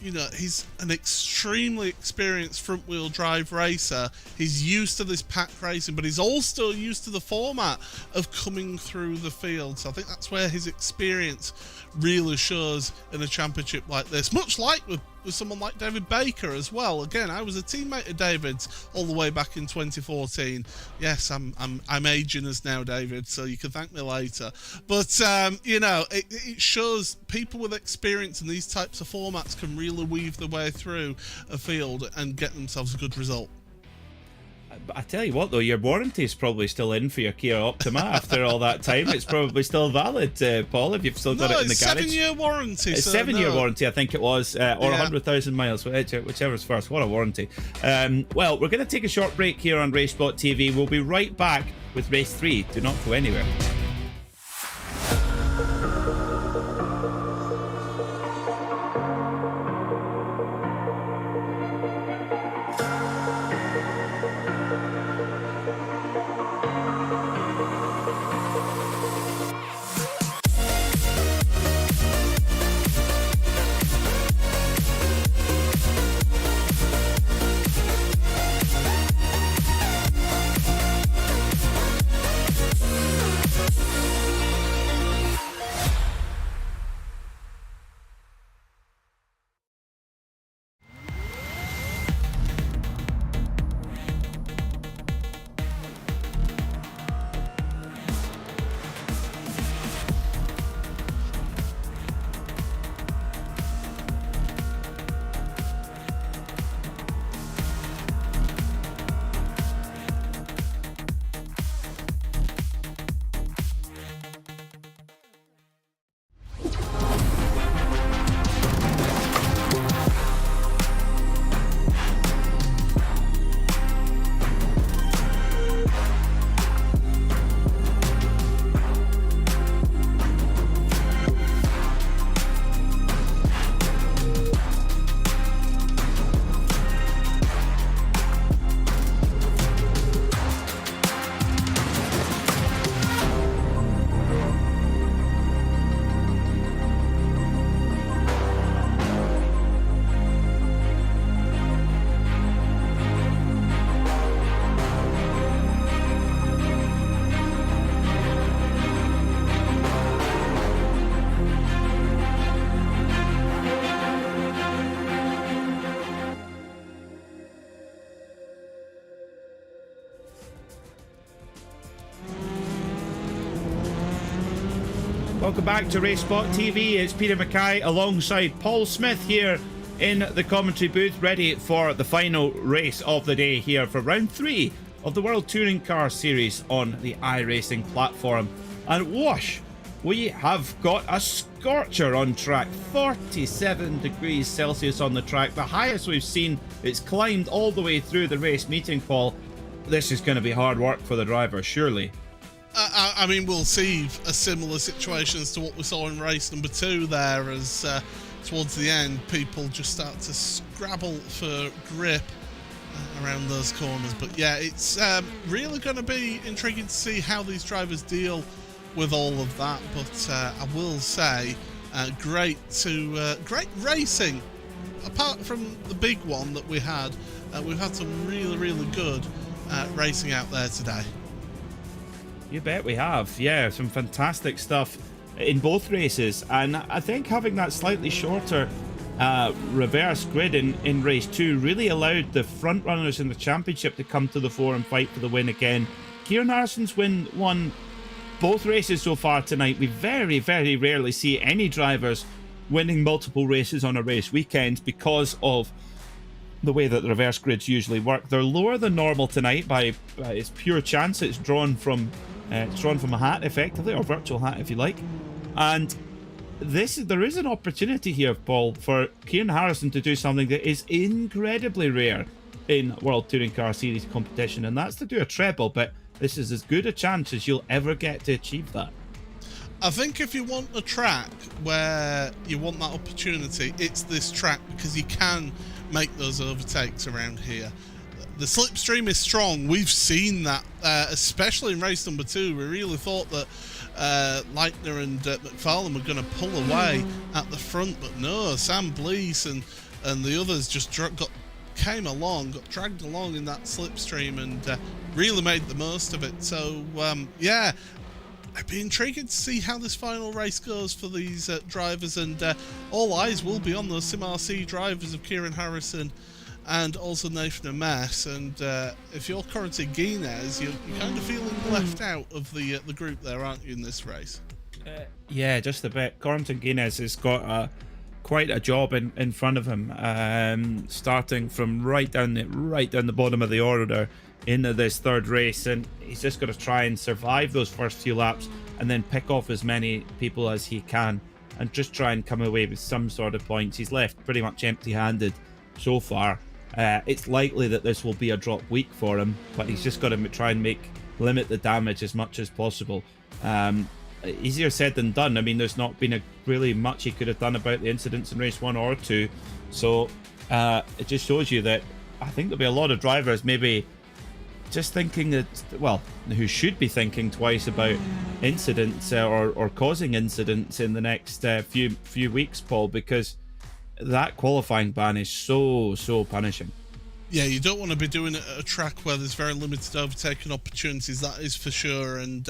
you know, he's an extremely experienced front-wheel drive racer. He's used to this pack racing, but he's also used to the format of coming through the field. So I think that's where his experience really shows in a championship like this. Much like with someone like David Baker as well. Again, I was a teammate of David's all the way back in 2014. Yes, I'm aging us now, David, so you can thank me later. But you know, it shows people with experience in these types of formats can really weave their way through a field and get themselves a good result. But I tell you what, though, your warranty is probably still in for your Kia Optima after all that time. It's probably still valid, Paul, if you've still got it in the garage. It's a 7-year warranty. It's a 7-year warranty, I think it was, or 100,000 miles, whichever's first. What a warranty. Well, we're going to take a short break here on RaceSpotTV. We'll be right back with race 3. Do not go anywhere. Welcome back to RaceSpotTV. It's Peter Mackay alongside Paul Smith here in the commentary booth, ready for the final race of the day here for round 3 of the World Touring Car Series on the iRacing platform. And whoosh, we have got a scorcher on track. 47 degrees Celsius on the track, the highest we've seen. It's climbed all the way through the race meeting, Paul. This is going to be hard work for the driver, surely. I mean, we'll see a similar situation as to what we saw in race number 2 there, as towards the end people just start to scrabble for grip around those corners. But yeah, it's really going to be intriguing to see how these drivers deal with all of that. But I will say, great racing. Apart from the big one that we had, we've had some really good racing out there today. You bet we have. Yeah, some fantastic stuff in both races. And I think having that slightly shorter reverse grid in race 2 really allowed the front runners in the championship to come to the fore and fight for the win again. Kieran Harrison's won both races so far tonight. We very rarely see any drivers winning multiple races on a race weekend because of the way that the reverse grids usually work. They're lower than normal tonight by it's pure chance. It's drawn from a hat, effectively, or virtual hat if you like. And there is an opportunity here, Paul, for Kieran Harrison to do something that is incredibly rare in World Touring Car Series competition, and that's to do a treble. But this is as good a chance as you'll ever get to achieve that. I think if you want a track where you want that opportunity, it's this track, because you can make those overtakes around here. The slipstream is strong. We've seen that, especially in race number 2. We really thought that Leitner and McFarlane were going to pull away at the front, but no, Sam Blease and the others just got dragged along in that slipstream and really made the most of it. So yeah, I'd be intrigued to see how this final race goes for these drivers, and all eyes will be on those SimRC drivers of Kieran Harrison and also Nathan Ames. And if you're Corentin Guinez, you're kind of feeling left out of the group there, aren't you, in this race? Yeah, just a bit. Corentin Guinez has got quite a job in front of him, starting from right down the bottom of the order into this third race, and he's just got to try and survive those first few laps and then pick off as many people as he can and just try and come away with some sort of points. He's left pretty much empty-handed so far. It's likely that this will be a drop week for him, but he's just got to try and limit the damage as much as possible. Easier said than done. I mean, there's not been really much he could have done about the incidents in race 1 or 2, so it just shows you that I think there'll be a lot of drivers maybe just thinking that, well, who should be thinking twice about incidents or causing incidents in the next few weeks, Paul, because that qualifying ban is so punishing. Yeah, you don't want to be doing it at a track where there's very limited overtaking opportunities, that is for sure. And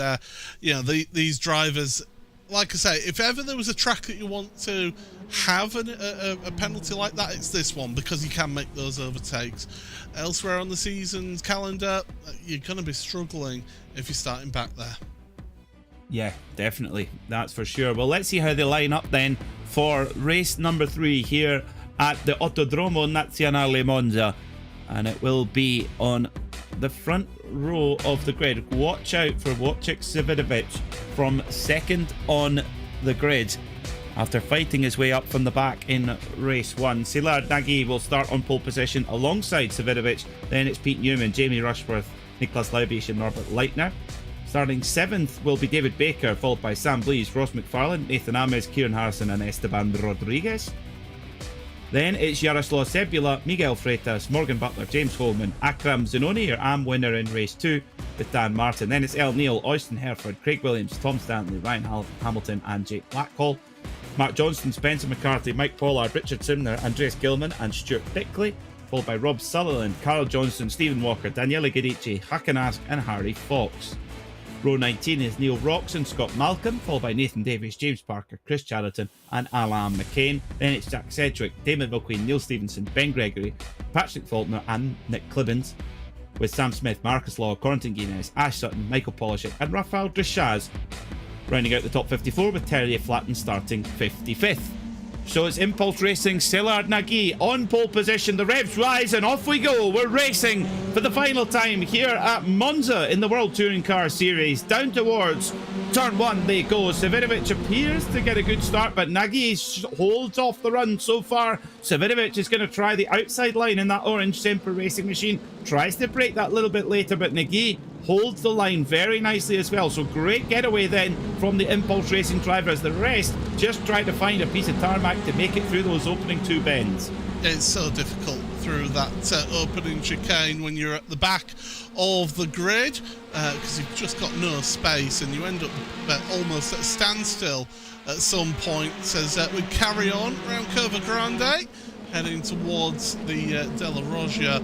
these drivers, like I say, if ever there was a track that you want to have a penalty like that, it's this one, because you can make those overtakes. Elsewhere on the season's calendar, you're going to be struggling if you're starting back there. Yeah, definitely. That's for sure. Well, let's see how they line up then for race number 3 here at the Autodromo Nazionale Monza. And it will be on the front row of the grid. Watch out for Wojciech Savidovic from second on the grid after fighting his way up from the back in race 1. Szilard Nagy will start on pole position alongside Savidovic. Then it's Pete Newman, Jamie Rushworth, Niklas Laubisch and Norbert Leitner. Starting 7th will be David Baker, followed by Sam Blease, Ross McFarlane, Nathan Ames, Kieran Harrison and Esteban Rodriguez. Then it's Jaroslaw Sebula, Miguel Freitas, Morgan Butler, James Holman, Akram Zanoni, your AM winner in race 2 with Dan Martin. Then it's El Neil, Oyston Hereford, Craig Williams, Tom Stanley, Ryan Hamilton and Jake Blackhall. Mark Johnston, Spencer McCarthy, Mike Pollard, Richard Simner, Andreas Gilman and Stuart Bickley, followed by Rob Sutherland, Carl Johnson, Stephen Walker, Daniele Gadici, Hakan Ask and Harry Fox. Row 19 is Neil Roxon, Scott Malcolm, followed by Nathan Davies, James Parker, Chris Charlton and Alain McCain. Then it's Jack Sedgwick, Damon Mulqueen, Neil Stevenson, Ben Gregory, Patrick Faulkner and Nick Clibbins, with Sam Smith, Marcus Law, Corentin Guinez, Ash Sutton, Michael Polishek and Rafael Dreshaz rounding out the top 54 with Terrier Flatten starting 55th. So it's Impulse Racing, Szilard Nagy on pole position. The reps rise and off we go. We're racing for the final time here at Monza in the World Touring Car Series. Down towards turn 1 they go. Savinovic appears to get a good start, but Nagy holds off the run so far. Savinovic is going to try the outside line in that orange Semper Racing machine. Tries to break that a little bit later, but Nagy holds the line very nicely as well. So great getaway then from the Impulse Racing driver as the rest just try to find a piece of tarmac to make it through those opening 2 bends. It's so difficult through that opening chicane when you're at the back of the grid because you've just got no space and you end up almost at a standstill at some point as we carry on around Curva Grande, heading towards the Della Roggia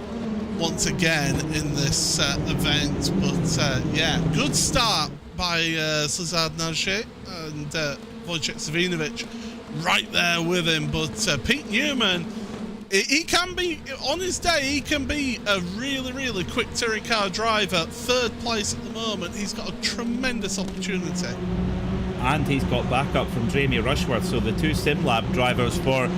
once again in this event. But yeah, good start by Szilard Nagy and Wojciech Savinovic right there with him. But Pete Newman, he can be, on his day, he can be a really, really quick touring car driver. 3rd place at the moment. He's got a tremendous opportunity. And he's got backup from Jamie Rushworth, so the 2 SimLab drivers for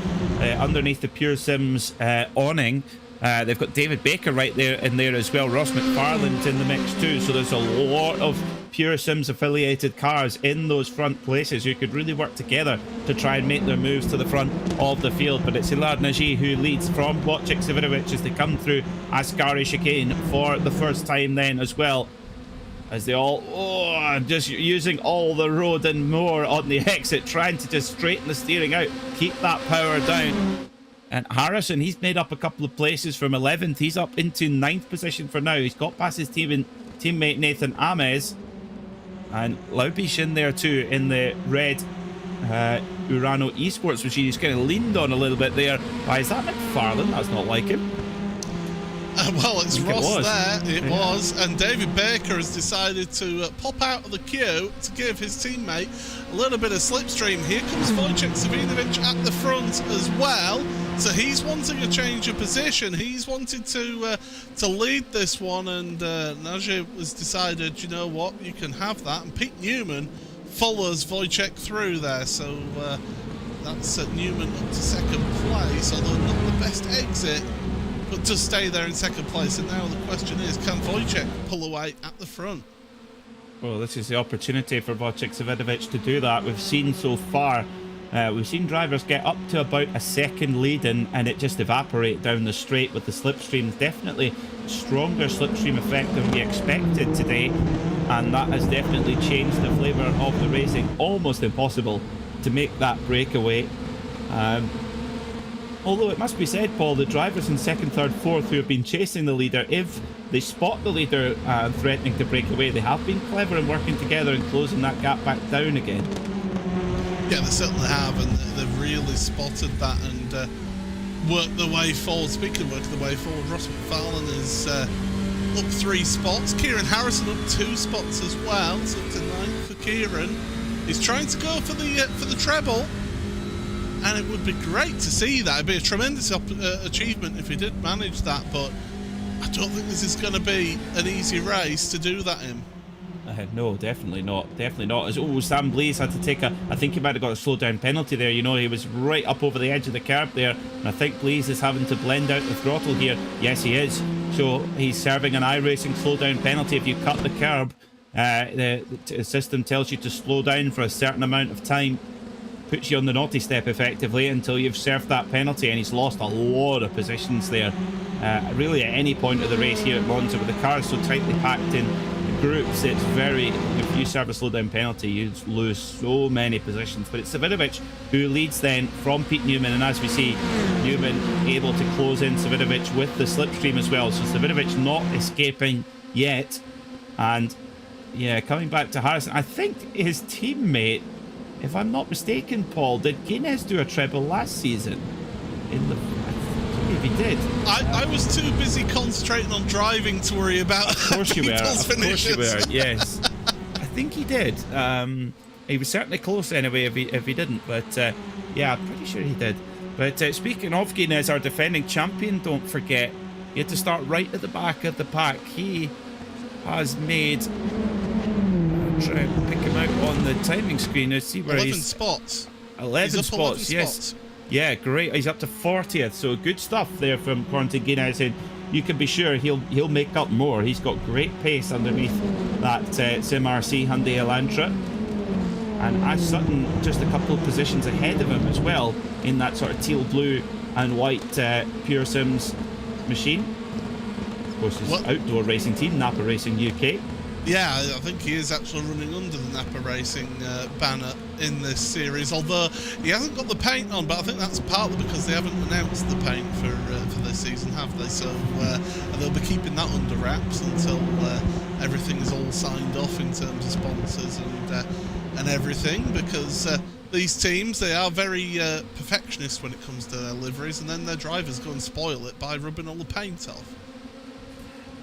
underneath the Pure Sims awning. They've got David Baker right there in there as well. Ross McFarland's in the mix too. So there's a lot of Pure Sims affiliated cars in those front places who could really work together to try and make their moves to the front of the field. But it's Szilard Nagy who leads from Wojciech Savinovic as they come through Ascari chicane for the first time then as well. As they all, just using all the road and more on the exit, trying to just straighten the steering out, keep that power down. And Harrison, he's made up a couple of places from 11th. He's up into 9th position for now. He's got past his teammate Nathan Ames. And Laubish in there too in the red Urano Esports machine. He's kind of leaned on a little bit there. Why is that McFarlane? That's not like him. Well, it's Ross there. It Yeah. was. And David Baker has decided to pop out of the queue to give his teammate a little bit of slipstream. Here comes Wojciech Savinovic at the front as well. So he's wanting a change of position. He's wanted to lead this one. And Nagy has decided, you know what, you can have that. And Pete Newman follows Wojciech through there. So that's Newman up to 2nd place, although not the best exit. But does stay there in 2nd place, and now the question is, can Wojciech pull away at the front? Well, this is the opportunity for Wojciech Savinovic to do that. We've seen so far, we've seen drivers get up to about a 2nd lead and it just evaporate down the straight with the slipstream. Definitely stronger slipstream effect than we expected today, and that has definitely changed the flavour of the racing. Almost impossible to make that breakaway. Although it must be said, Paul, the drivers in 2nd, 3rd, 4th who have been chasing the leader, if they spot the leader threatening to break away, they have been clever in working together and closing that gap back down again. Yeah, they certainly have, and they've really spotted that and worked their way forward. Speaking of working their way forward, Ross McFarlane is up 3 spots. Kieran Harrison up 2 spots as well, so up to 9th for Kieran. He's trying to go for the treble. And it would be great to see that. It'd be a tremendous achievement if he did manage that, but I don't think this is going to be an easy race to do that in. No, definitely not. Definitely not. As Sam Blaze had to take I think he might have got a slow down penalty there. You know, he was right up over the edge of the curb there, and I think Blaze is having to blend out the throttle here. Yes, he is. So he's serving an iRacing slow down penalty. If you cut the curb, the system tells you to slow down for a certain amount of time. Puts you on the naughty step effectively until you've served that penalty, and he's lost a lot of positions there. Really at any point of the race here at Monza, with the cars so tightly packed in groups, it's very, if you serve a slow down penalty, you lose so many positions. But it's Savinovic who leads then from Pete Newman, and as we see, Newman able to close in Savinovic with the slipstream as well. So Savinovic not escaping yet. And yeah, coming back to Harrison, I think his teammate, if I'm not mistaken, Paul, did Guinness do a treble last season? In the, maybe he did. I was too busy concentrating on driving to worry about people's finishes. Of course you were. Yes, I think he did. He was certainly close anyway. If he didn't, but yeah, I'm pretty sure he did. But speaking of Guinness, our defending champion, don't forget, he had to start right at the back of the pack. He has made try and pick him out on the timing screen and see where 11 he's. spots. 11 He's up spots, 11 yes. spots. Yeah, great. He's up to 40th, so good stuff there from Corentin Guinness. And you can be sure he'll make up more. He's got great pace underneath that Sim RC Hyundai Elantra. And Ash Sutton just a couple of positions ahead of him as well in that sort of teal blue and white Pure Sims machine. Of course, his outdoor racing team, Napa Racing UK. Yeah, I think he is actually running under the Napa Racing banner in this series, although he hasn't got the paint on, but I think that's partly because they haven't announced the paint for this season, have they? So they'll be keeping that under wraps until everything is all signed off in terms of sponsors and everything, because these teams, they are very perfectionist when it comes to their liveries, and then their drivers go and spoil it by rubbing all the paint off.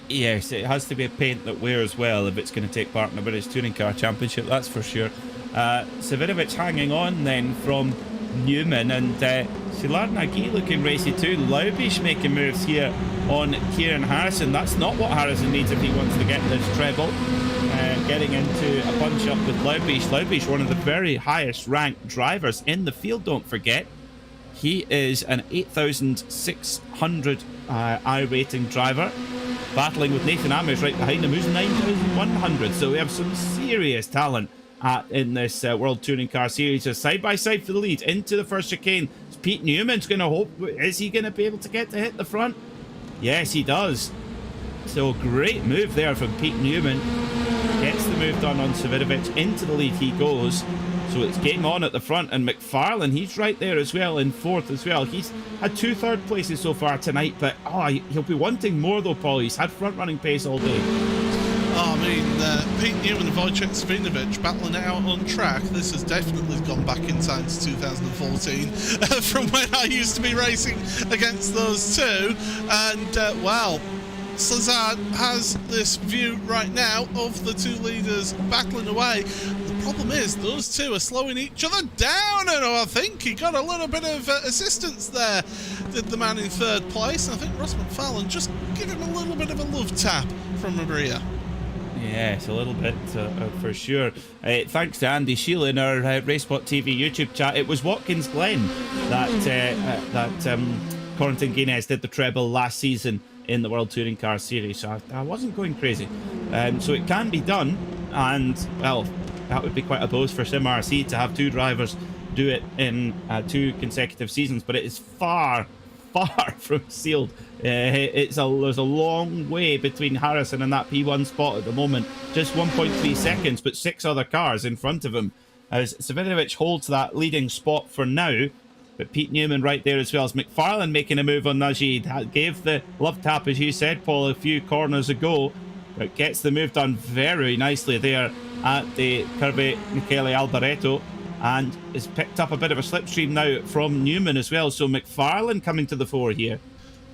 Yes, it has to be a paint that wears well if it's going to take part in a British Touring Car Championship, that's for sure. Savinovic hanging on then from Newman, and Silar Nagy looking racy too. Laubish making moves here on Kieran Harrison. That's not what Harrison needs if he wants to get this treble. Getting into a punch up with Laubish. Laubish, one of the very highest ranked drivers in the field, don't forget. He is an 8,600 I rating driver, battling with Nathan Amish right behind him, who's 9,100. So we have some serious talent in this World Touring Car Series. So side by side for the lead into the first chicane. Pete Newman's going to hope. Is he going to be able to get to hit the front? Yes, he does. So great move there from Pete Newman. Gets the move done on Savinovic. Into the lead he goes. So it's game on at the front, and McFarlane, he's right there as well in fourth as well. He's had 2 third places so far tonight, but he'll be wanting more though, Paul. He's had front running pace all day. I mean, Pete Newman and Wojciech Savinovic battling it out on track. This has definitely gone back in time to 2014 from when I used to be racing against those two. And, well, Slazard has this view right now of the two leaders battling away. The problem is those two are slowing each other down, and I think he got a little bit of assistance there, did the man in third place. And I think Ross McFarlane just give him a little bit of a love tap from Maria. Yes, a little bit for sure. Thanks to Andy Sheila in our RaceSpotTV YouTube chat. It was Watkins Glen that Corentin Guinness did the treble last season in the World Touring Car Series, so I wasn't going crazy. So it can be done, and well, that would be quite a boast for Sim RC to have 2 drivers do it in 2 consecutive seasons, but it is far from sealed. There's a long way between Harrison and that P1 spot at the moment. Just 1.3 seconds, but 6 other cars in front of him, as Savinovic holds that leading spot for now. But Pete Newman right there as well, as McFarlane making a move on Najee. Gave the love tap, as you said, Paul, a few corners ago, but gets the move done very nicely there at the Curve Michele Alboreto, and has picked up a bit of a slipstream now from Newman as well. So McFarlane coming to the fore here.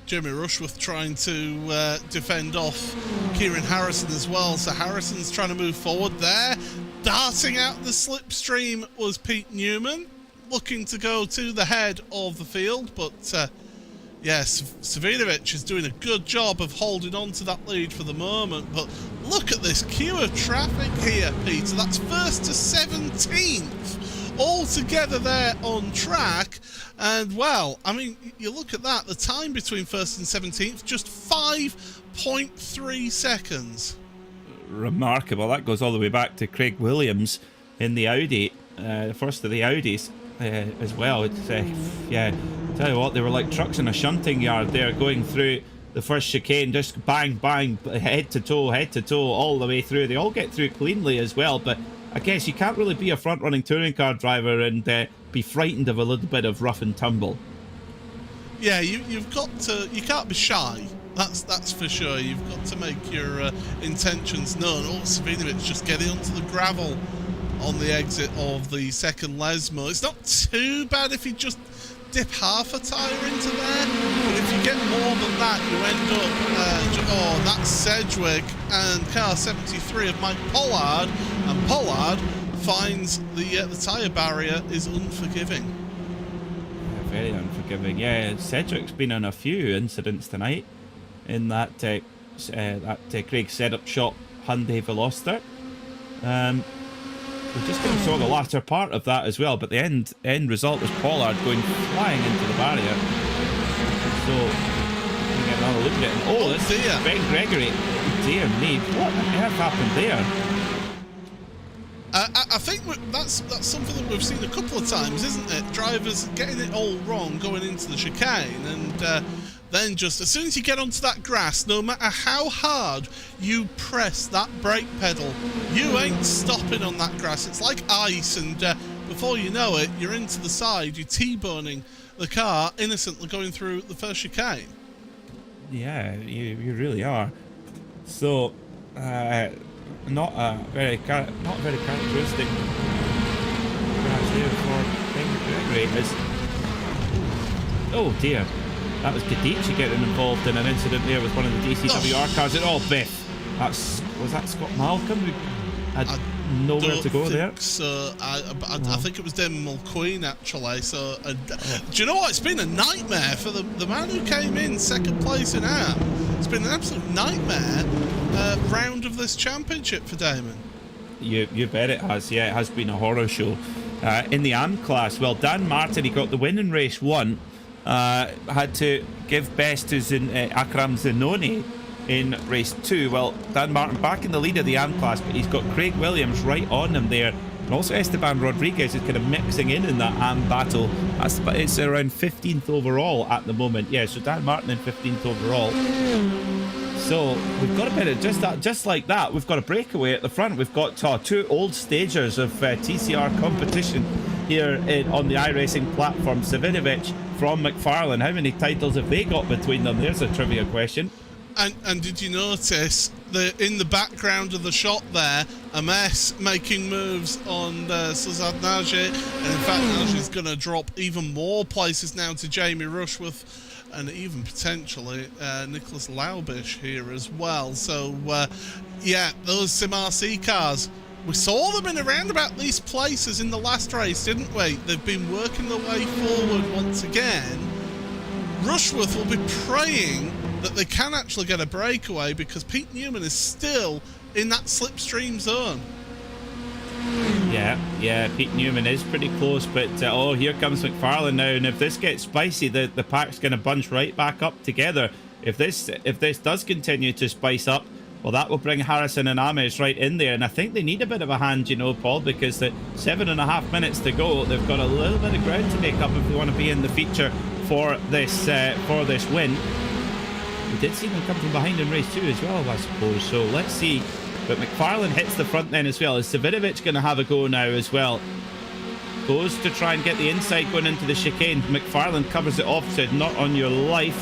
Jeremy Rushworth trying to defend off Kieran Harrison as well. So Harrison's trying to move forward there. Darting out the slipstream was Pete Newman, looking to go to the head of the field, but yes, Savinovic is doing a good job of holding on to that lead for the moment. But look at this queue of traffic here, Peter. That's 1st to 17th all together there on track. And well, I mean, you look at that, the time between 1st and 17th, just 5.3 seconds. Remarkable. That goes all the way back to Craig Williams in the Audi, the first of the Audis. As well. It's yeah, tell you what, they were like trucks in a shunting yard there, going through the first chicane, just bang bang, head to toe all the way through. They all get through cleanly as well, but I guess you can't really be a front running touring car driver and be frightened of a little bit of rough and tumble. Yeah, you've got to, you can't be shy, that's for sure. You've got to make your intentions known. Oh, Savinovic just getting onto the gravel on the exit of the second Lesmo. It's not too bad if you just dip half a tyre into there, but if you get more than that, you end up, that's Sedgwick and car 73 of Mike Pollard, and Pollard finds the tyre barrier is unforgiving. Yeah, very unforgiving. Yeah, Sedgwick's been on a few incidents tonight in that Craig setup shop Hyundai Veloster. We're just going to show the latter part of that as well, but the end result was Pollard going flying into the barrier. So we get another look at it. And, oh, this dear. Ben Gregory. Dear me, what on earth happened there? I think that's something that we've seen a couple of times, isn't it? Drivers getting it all wrong going into the chicane, and then just as soon as you get onto that grass, no matter how hard you press that brake pedal, you ain't stopping on that grass. It's like ice, and before you know it, you're into the side, you're T-boning the car, innocently going through the first chicane. Yeah, you really are. So, not very characteristic crash there for Ben Gregory. Oh dear, that was Gadici getting involved in an incident there with one of the DCWR cars. Oh, Biff, was that Scott Malcolm who had nowhere to go there? So I think it was Damon Mulqueen actually. So do you know what? It's been a nightmare for the man who came in second place in AM. It's been an absolute nightmare round of this championship for Damon. You bet it has. Yeah, it has been a horror show. In the AM class, well, Dan Martin, he got the win in race 1. Had to give best to Akram Zanoni in race 2. Well, Dan Martin back in the lead of the AM class, but he's got Craig Williams right on him there. And also Esteban Rodriguez is kind of mixing in that AM battle. It's around 15th overall at the moment. Yeah, so Dan Martin in 15th overall. So we've got a bit of just like that. We've got a breakaway at the front. We've got two old stagers of TCR competition here on the iRacing platform. Savinovic from McFarlane. How many titles have they got between them? There's a trivia question. And did you notice in the background of the shot there, a mess making moves on Sazad Nagy, and in fact Nagy's going to drop even more places now to Jamie Rushworth, and even potentially Nicholas Laubish here as well. So yeah, those Sim RC cars, we saw them in around about these places in the last race, didn't we? They've been working their way forward once again. Rushworth will be praying that they can actually get a breakaway, because Pete Newman is still in that slipstream zone. Yeah, Pete Newman is pretty close, but oh, here comes McFarlane now, and if this gets spicy, the pack's going to bunch right back up together. If this does continue to spice up, well, that will bring Harrison and Ames right in there, and I think they need a bit of a hand, you know, Paul, because the 7.5 minutes to go, they've got a little bit of ground to make up if they want to be in the feature for this win. We did see them come from behind in race 2 as well, I suppose, so let's see. But McFarlane hits the front then as well. Is Savinovic going to have a go now as well? Goes to try and get the inside going into the chicane. McFarlane covers it off, said not on your life.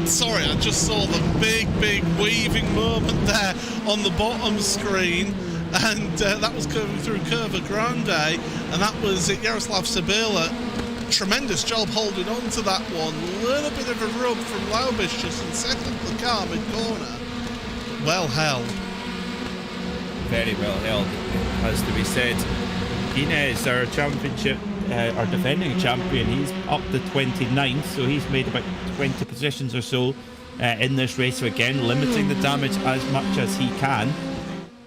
Sorry, I just saw the big weaving moment there on the bottom screen, and that was coming through Curva Grande, and that was Jaroslav Sabila. Tremendous job holding on to that one. Little bit of a rub from Laubish just in second of the car mid-corner. Well held. Very well held, has to be said. Guinness, our championship, our defending champion, he's up to 29th, so he's made about 20 positions or so in this race. So again, limiting the damage as much as he can.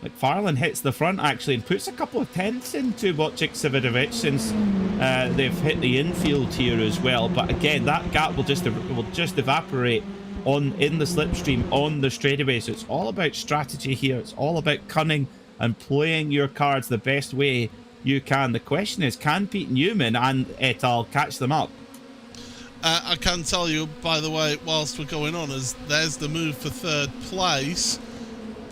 McFarlane hits the front actually and puts a couple of tenths into Wojciech Savinovic since they've hit the infield here as well. But again, that gap will just evaporate in the slipstream on the straightaway. So it's all about strategy here. It's all about cunning and playing your cards the best way you can. The question is, can Pete Newman and et al. Catch them up? I can tell you, by the way, whilst we're going on, as there's the move for third place.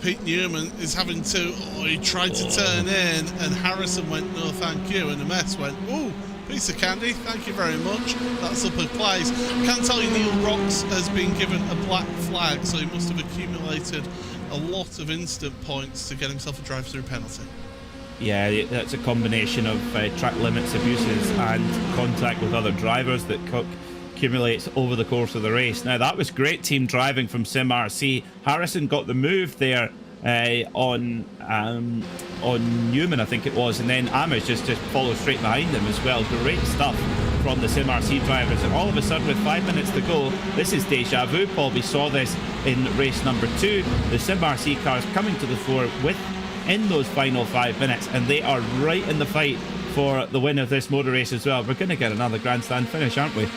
Pete Newman is having to, he tried to turn in, and Harrison went, no thank you, and the mess went, ooh, piece of candy, thank you very much, that's up in place. I can tell you Neil Rocks has been given a black flag, so he must have accumulated a lot of instant points to get himself a drive-through penalty. Yeah, that's a combination of track limits abuses and contact with other drivers that accumulates over the course of the race. Now, that was great team driving from Sim RC. Harrison got the move there on Newman, I think it was, and then Amish just followed straight behind him as well. Great stuff from the Sim RC drivers, and all of a sudden with 5 minutes to go, this is deja vu, Paul. We saw this in race number 2. The Sim RC cars coming to the fore with in those final 5 minutes, and they are right in the fight for the win of this motor race as well. We're going to get another grandstand finish, aren't we?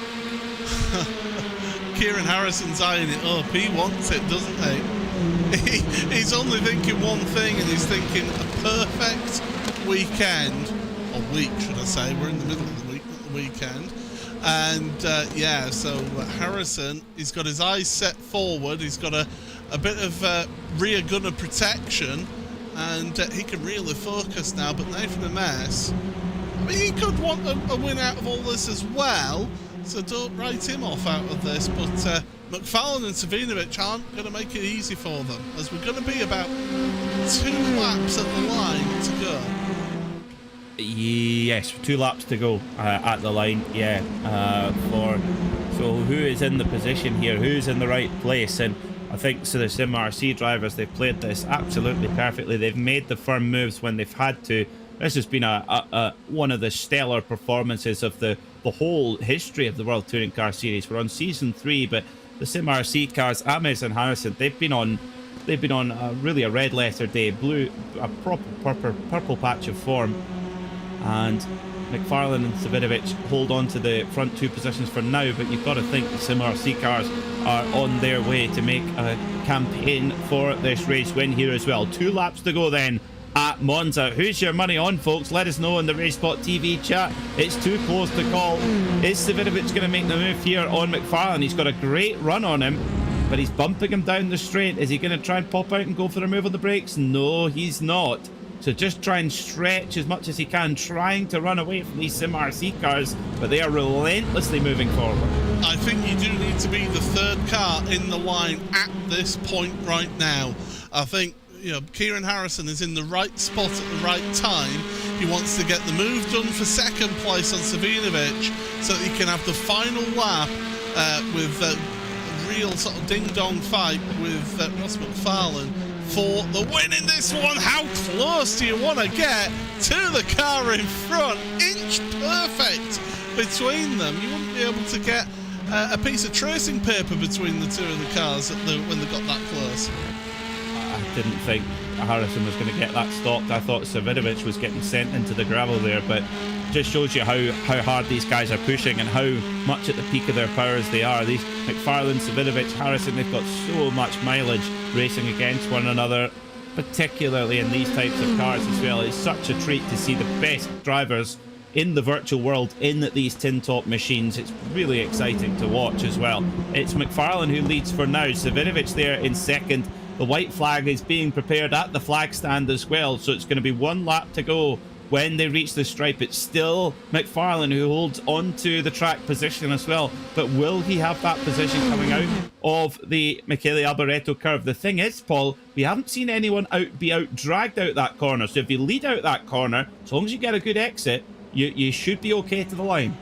Kieran Harrison's eyeing it up. He wants it, doesn't he? He's only thinking one thing, and he's thinking a perfect weekend, or week, should I say. We're in the middle of the week, not the weekend. And yeah, so Harrison, he's got his eyes set forward. He's got a bit of rear gunner protection, and he can really focus now. But Nathan Ames, I mean, he could want a win out of all this as well, so don't write him off out of this. But McFarlane and Savinovic aren't going to make it easy for them, as we're going to be about 2 laps at the line to go. Yes, 2 laps to go at the line. Yeah, so who is in the position here? Who's in the right place? And I think so the Sim RC drivers, they've played this absolutely perfectly. They've made the firm moves when they've had to. This has been one of the stellar performances of the whole history of the World Touring Car Series. We're on season 3, but the Sim RC cars, Ames and Harrison, they've been on really a red letter day, a proper purple patch of form. And McFarlane and Savinovic hold on to the front 2 positions for now, but you've got to think the Sim RC cars are on their way to make a campaign for this race win here as well. 2 laps to go then at Monza. Who's your money on, folks? Let us know in the RaceSpotTV chat. It's too close to call. Is Savinovic going to make the move here on McFarlane? He's got a great run on him, but he's bumping him down the straight. Is he going to try and pop out and go for a move on the brakes? No, he's not. So just try and stretch as much as he can, trying to run away from these Sim RC cars, but they are relentlessly moving forward. I think you do need to be the 3rd car in the line at this point right now. I think, you know, Kieran Harrison is in the right spot at the right time. He wants to get the move done for 2nd place on Savinovic so that he can have the final lap with a real sort of ding-dong fight with Ross McFarlane for the win in this one. How close do you want to get to the car in front? Inch perfect between them. You wouldn't be able to get a piece of tracing paper between the 2 of the cars when they got that close. I didn't think Harrison was going to get that stopped. I thought Savinovic was getting sent into the gravel there, but just shows you how hard these guys are pushing and how much at the peak of their powers they are. These McFarlane, Savinovic, Harrison, they've got so much mileage racing against one another, particularly in these types of cars as well. It's such a treat to see the best drivers in the virtual world in these tin top machines. It's really exciting to watch as well. It's McFarlane who leads for now. Savinovic there in 2nd. The white flag is being prepared at the flag stand as well, so it's going to be 1 lap to go when they reach the stripe. It's still McFarlane who holds onto the track position as well, but will he have that position coming out of the Michele Alboreto curve? The thing is, Paul, we haven't seen anyone be dragged out that corner, so if you lead out that corner, as long as you get a good exit, you should be okay to the line.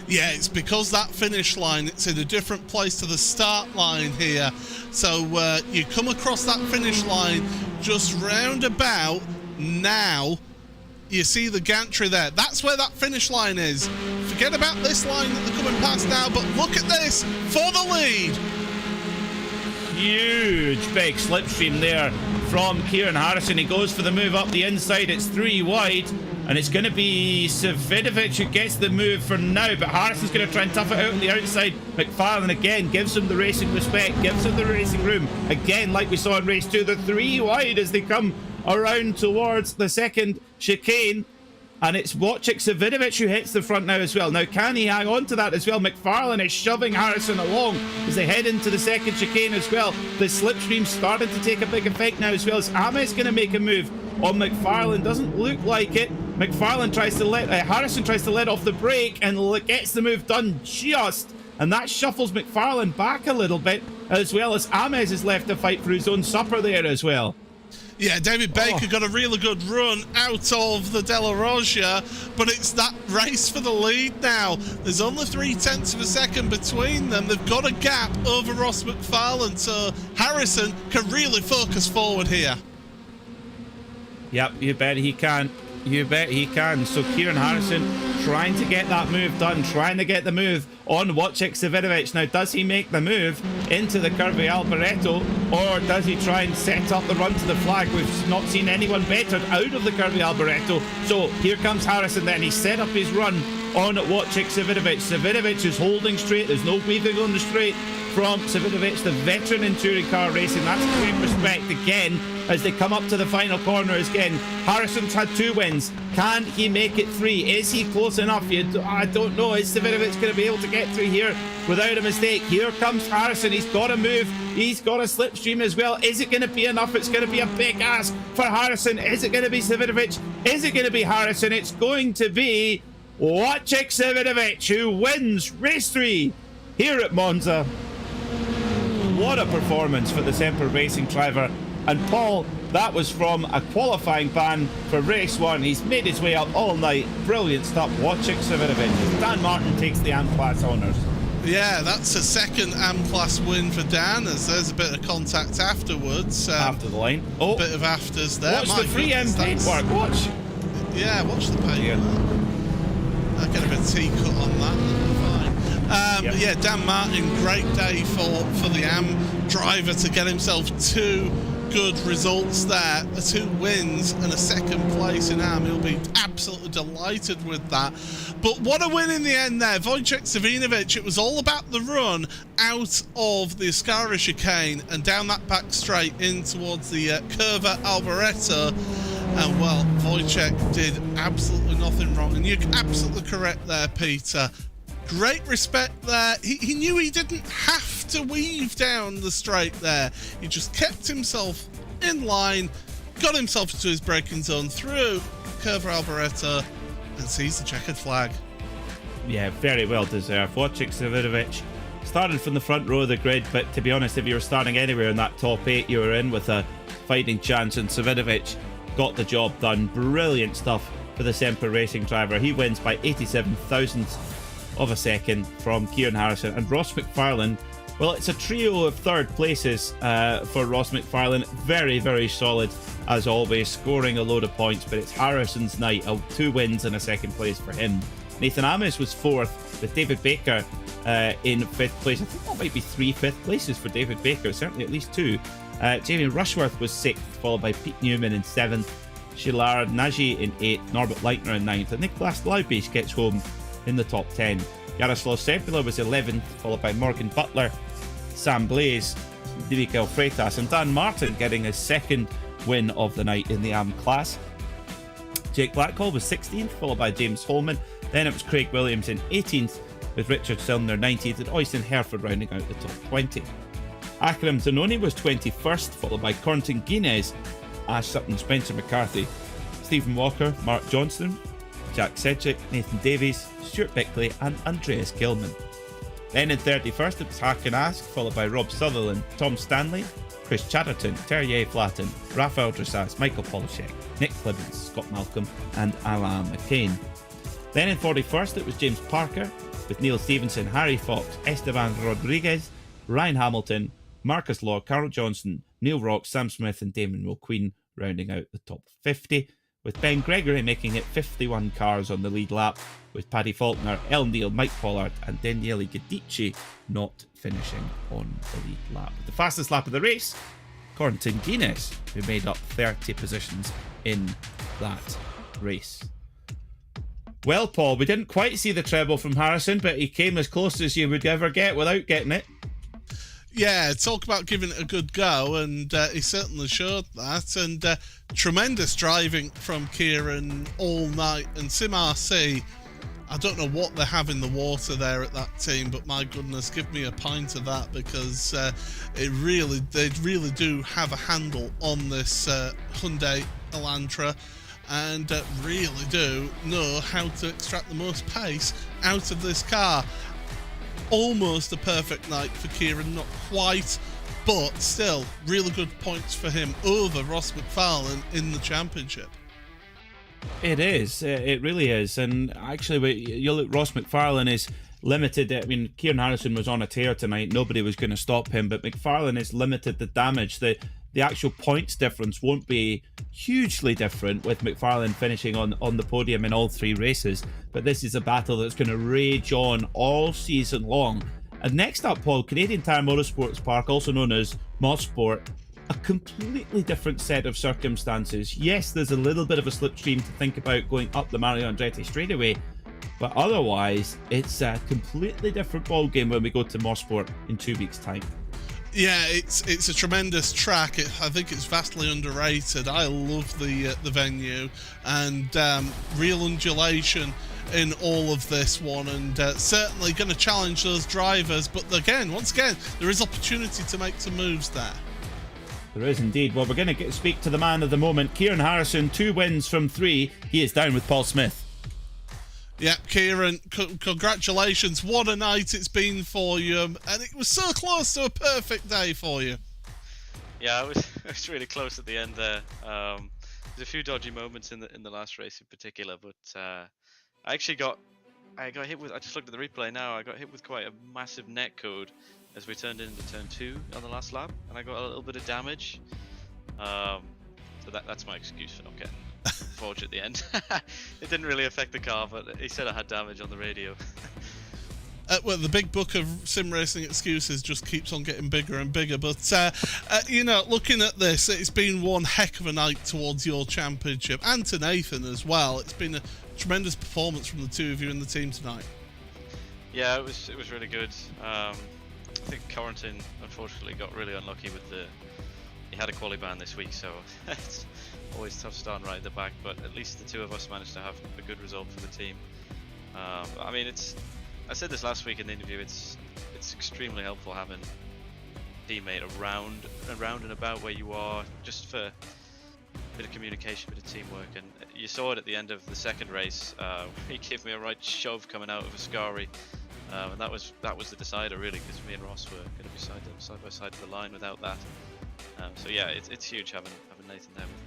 Yeah, it's because that finish line, it's in a different place to the start line here. So you come across that finish line just round about now. You see the gantry there. That's where that finish line is. Forget about this line that they're coming past now, but look at this for the lead. Huge big slipstream there from Kieran Harrison. He goes for the move up the inside. It's 3 wide. And it's going to be Savinovic who gets the move for now, but Harrison's going to try and tough it out on the outside. McFarlane again gives him the racing respect, gives him the racing room. Again, like we saw in race 2, the 3 wide as they come around towards the 2nd chicane. And it's Wojciech Savinovic who hits the front now as well. Now, can he hang on to that as well? McFarlane is shoving Harrison along as they head into the 2nd chicane as well. The slipstream's starting to take a big effect now as well. As Ames going to make a move on McFarlane. Doesn't look like it. McFarlane tries to Harrison tries to let off the brake and gets the move done just. And that shuffles McFarlane back a little bit, as well as Ames is left to fight for his own supper there as well. Yeah, David Baker got a really good run out of the Della Rosia, but it's that race for the lead now. There's only 0.3 of a second between them. They've got a gap over Ross McFarlane, so Harrison can really focus forward here. Yep, you bet he can. You bet he can. So Kieran Harrison trying to get that move done, trying to get the move on Wojciech Savinovic. Now, does he make the move into the Curvy Alboreto, or does he try and set up the run to the flag? We've not seen anyone better out of the Curvy Alboreto. So here comes Harrison then. He set up his run on Wojciech Savinovic. Savinovic is holding straight. There's no weaving on the straight from Savinovic, the veteran in touring car racing. That's great respect again as they come up to the final corner again. Harrison's had 2 wins. Can he make it 3? Is he close enough? I don't know. Is Savinovic going to be able to get through here without a mistake? Here comes Harrison. He's got to move. He's got a slipstream as well. Is it going to be enough? It's going to be a big ask for Harrison. Is it going to be Savinovic? Is it going to be Harrison? It's going to be Wojciech Savinovic, who wins race 3 here at Monza. What a performance for the Semper Racing driver. And Paul, that was from a qualifying ban for race 1. He's made his way up all night. Brilliant stuff. Wojciech Savinovic. Dan Martin takes the AM Class honours. Yeah, that's a second AM Class win for Dan, as there's a bit of contact afterwards. After the line. Oh, a bit of afters there. Watch the free M paintwork. Watch. Yeah, watch the paint. I'll get a bit of tea cut on that. But yeah, Dan Martin, great day for the AM driver to get himself 2 good results there, 2 wins and a 2nd place in AM. He'll be absolutely delighted with that. But what a win in the end there. Wojciech Savinovic, it was all about the run out of the Ascara chicane and down that back straight in towards the Curva Alboreto. And well, Wojciech did absolutely nothing wrong. And you're absolutely correct there, Peter. Great respect there. He knew he didn't have to weave down the straight there. He just kept himself in line, got himself into his braking zone through Curva Alboreto, and sees the checkered flag. Yeah, very well deserved. Wojciech Savinovic started from the front row of the grid, but to be honest, if you were starting anywhere in that top 8, you were in with a fighting chance, and Savinovic got the job done. Brilliant stuff for the Semper Racing driver. He wins by 87 thousandths of a second from Kieran Harrison and Ross McFarlane. Well, it's a trio of 3rd places for Ross McFarlane. Very, very solid as always, scoring a load of points, but it's Harrison's night. 2 wins and a 2nd place for him. Nathan Amis was 4th, with David Baker in 5th place. I think that might be 3 5th places for David Baker, certainly at least 2. Jamie Rushworth was 6th, followed by Pete Newman in 7th, Shilar Nagy in 8th, Norbert Leitner in 9th, and Nicholas Laubich gets home in the top 10. Jaroslav Sepula was 11th, followed by Morgan Butler, Sam Blaze, Miguel Freitas, and Dan Martin getting his 2nd win of the night in the AM class. Jake Blackhall was 16th, followed by James Holman. Then it was Craig Williams in 18th, with Richard Silner 19th, and Oyston Hereford rounding out the top 20. Akram Zanoni was 21st, followed by Cornton Guinness, Ash Sutton, Spencer McCarthy, Stephen Walker, Mark Johnston, Jack Sedgwick, Nathan Davies, Stuart Bickley, and Andreas Gilman. Then in 31st, it was Harkin Ask, followed by Rob Sutherland, Tom Stanley, Chris Chatterton, Terrier Flatten, Raphael Dressas, Michael Polishek, Nick Clemens, Scott Malcolm, and Alain McCain. Then in 41st, it was James Parker, with Neil Stevenson, Harry Fox, Esteban Rodriguez, Ryan Hamilton, Marcus Law, Carl Johnson, Neil Rock, Sam Smith, and Damon Mulqueen rounding out the top 50. With Ben Gregory making it 51 cars on the lead lap, with Paddy Faulkner, El Neal, Mike Pollard, and Daniele Gadici not finishing on the lead lap. The fastest lap of the race, Cornton Guinness, who made up 30 positions in that race. Well, Paul, we didn't quite see the treble from Harrison, but he came as close as you would ever get without getting it. Yeah, talk about giving it a good go, and he certainly showed that. And tremendous driving from Kieran all night. And Sim RC, I don't know what they have in the water there at that team, but my goodness, give me a pint of that, because they really do have a handle on this Hyundai Elantra, and really do know how to extract the most pace out of this car. Almost a perfect night for Kieran, not quite, but still really good points for him over Ross McFarlane in the championship. It is, it really is. And actually, you look, Ross McFarlane is limited. I mean, Kieran Harrison was on a tear tonight, nobody was going to stop him, but McFarlane is limited the damage. The actual points difference won't be hugely different, with McFarlane finishing on the podium in all 3 races. But this is a battle that's going to rage on all season long. And next up, Paul, Canadian Tire Motorsports Park, also known as Mosport, a completely different set of circumstances. Yes, there's a little bit of a slipstream to think about going up the Mario Andretti straightaway, but otherwise, it's a completely different ballgame when we go to Mosport in 2 weeks' time. Yeah, it's a tremendous track. I think it's vastly underrated. I love the venue, and real undulation in all of this one, and certainly going to challenge those drivers. But again, once again, there is opportunity to make some moves there. There is indeed. Well, we're going to speak to the man of the moment, Kieran Harrison, 2 wins from 3. He is down with Paul Smith. Yeah, Kieran, congratulations. What a night it's been for you. And it was so close to a perfect day for you. Yeah, it was really close at the end there. There's a few dodgy moments in the last race in particular, but I got hit with, I just looked at the replay now, I got hit with quite a massive net code as we turned into turn 2 on the last lap, and I got a little bit of damage. So that's my excuse for not getting forged at the end. It didn't really affect the car, but he said I had damage on the radio. Well, the big book of sim racing excuses just keeps on getting bigger and bigger. But, looking at this, it's been one heck of a night towards your championship, and to Nathan as well. It's been a tremendous performance from the 2 of you in the team tonight. Yeah, it was really good. I think Corentin unfortunately got really unlucky with he had a quali ban this week, so it's always tough starting right at the back, but at least the 2 of us managed to have a good result for the team. I mean, I said this last week in the interview, it's extremely helpful having a teammate around and about where you are, just for a bit of communication, a bit of teamwork. And you saw it at the end of the second race. He gave me a right shove coming out of Ascari, and that was the decider really, because me and Ross were going to be side by side to the line without that. So yeah, it's huge having Nathan there with me.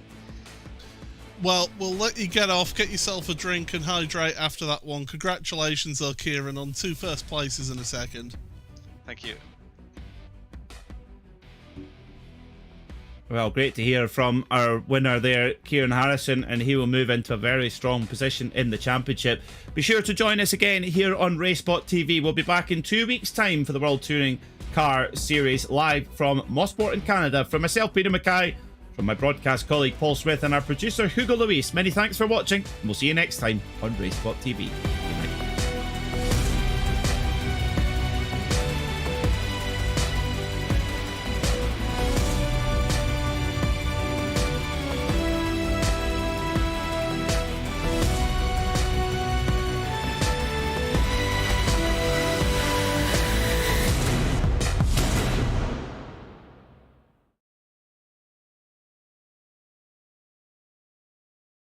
Well, we'll let you get off, get yourself a drink and hydrate after that one. Congratulations though, Kieran, on 2 first places in a second. Thank you. Well, great to hear from our winner there, Kieran Harrison, and he will move into a very strong position in the championship. Be sure to join us again here on RaceSpotTV. We'll be back in 2 weeks' time for the World Touring Car Series live from Mosport in Canada. From myself, Peter Mackay, from my broadcast colleague Paul Smith, and our producer Hugo Luis, many thanks for watching, and we'll see you next time on RaceSpotTV.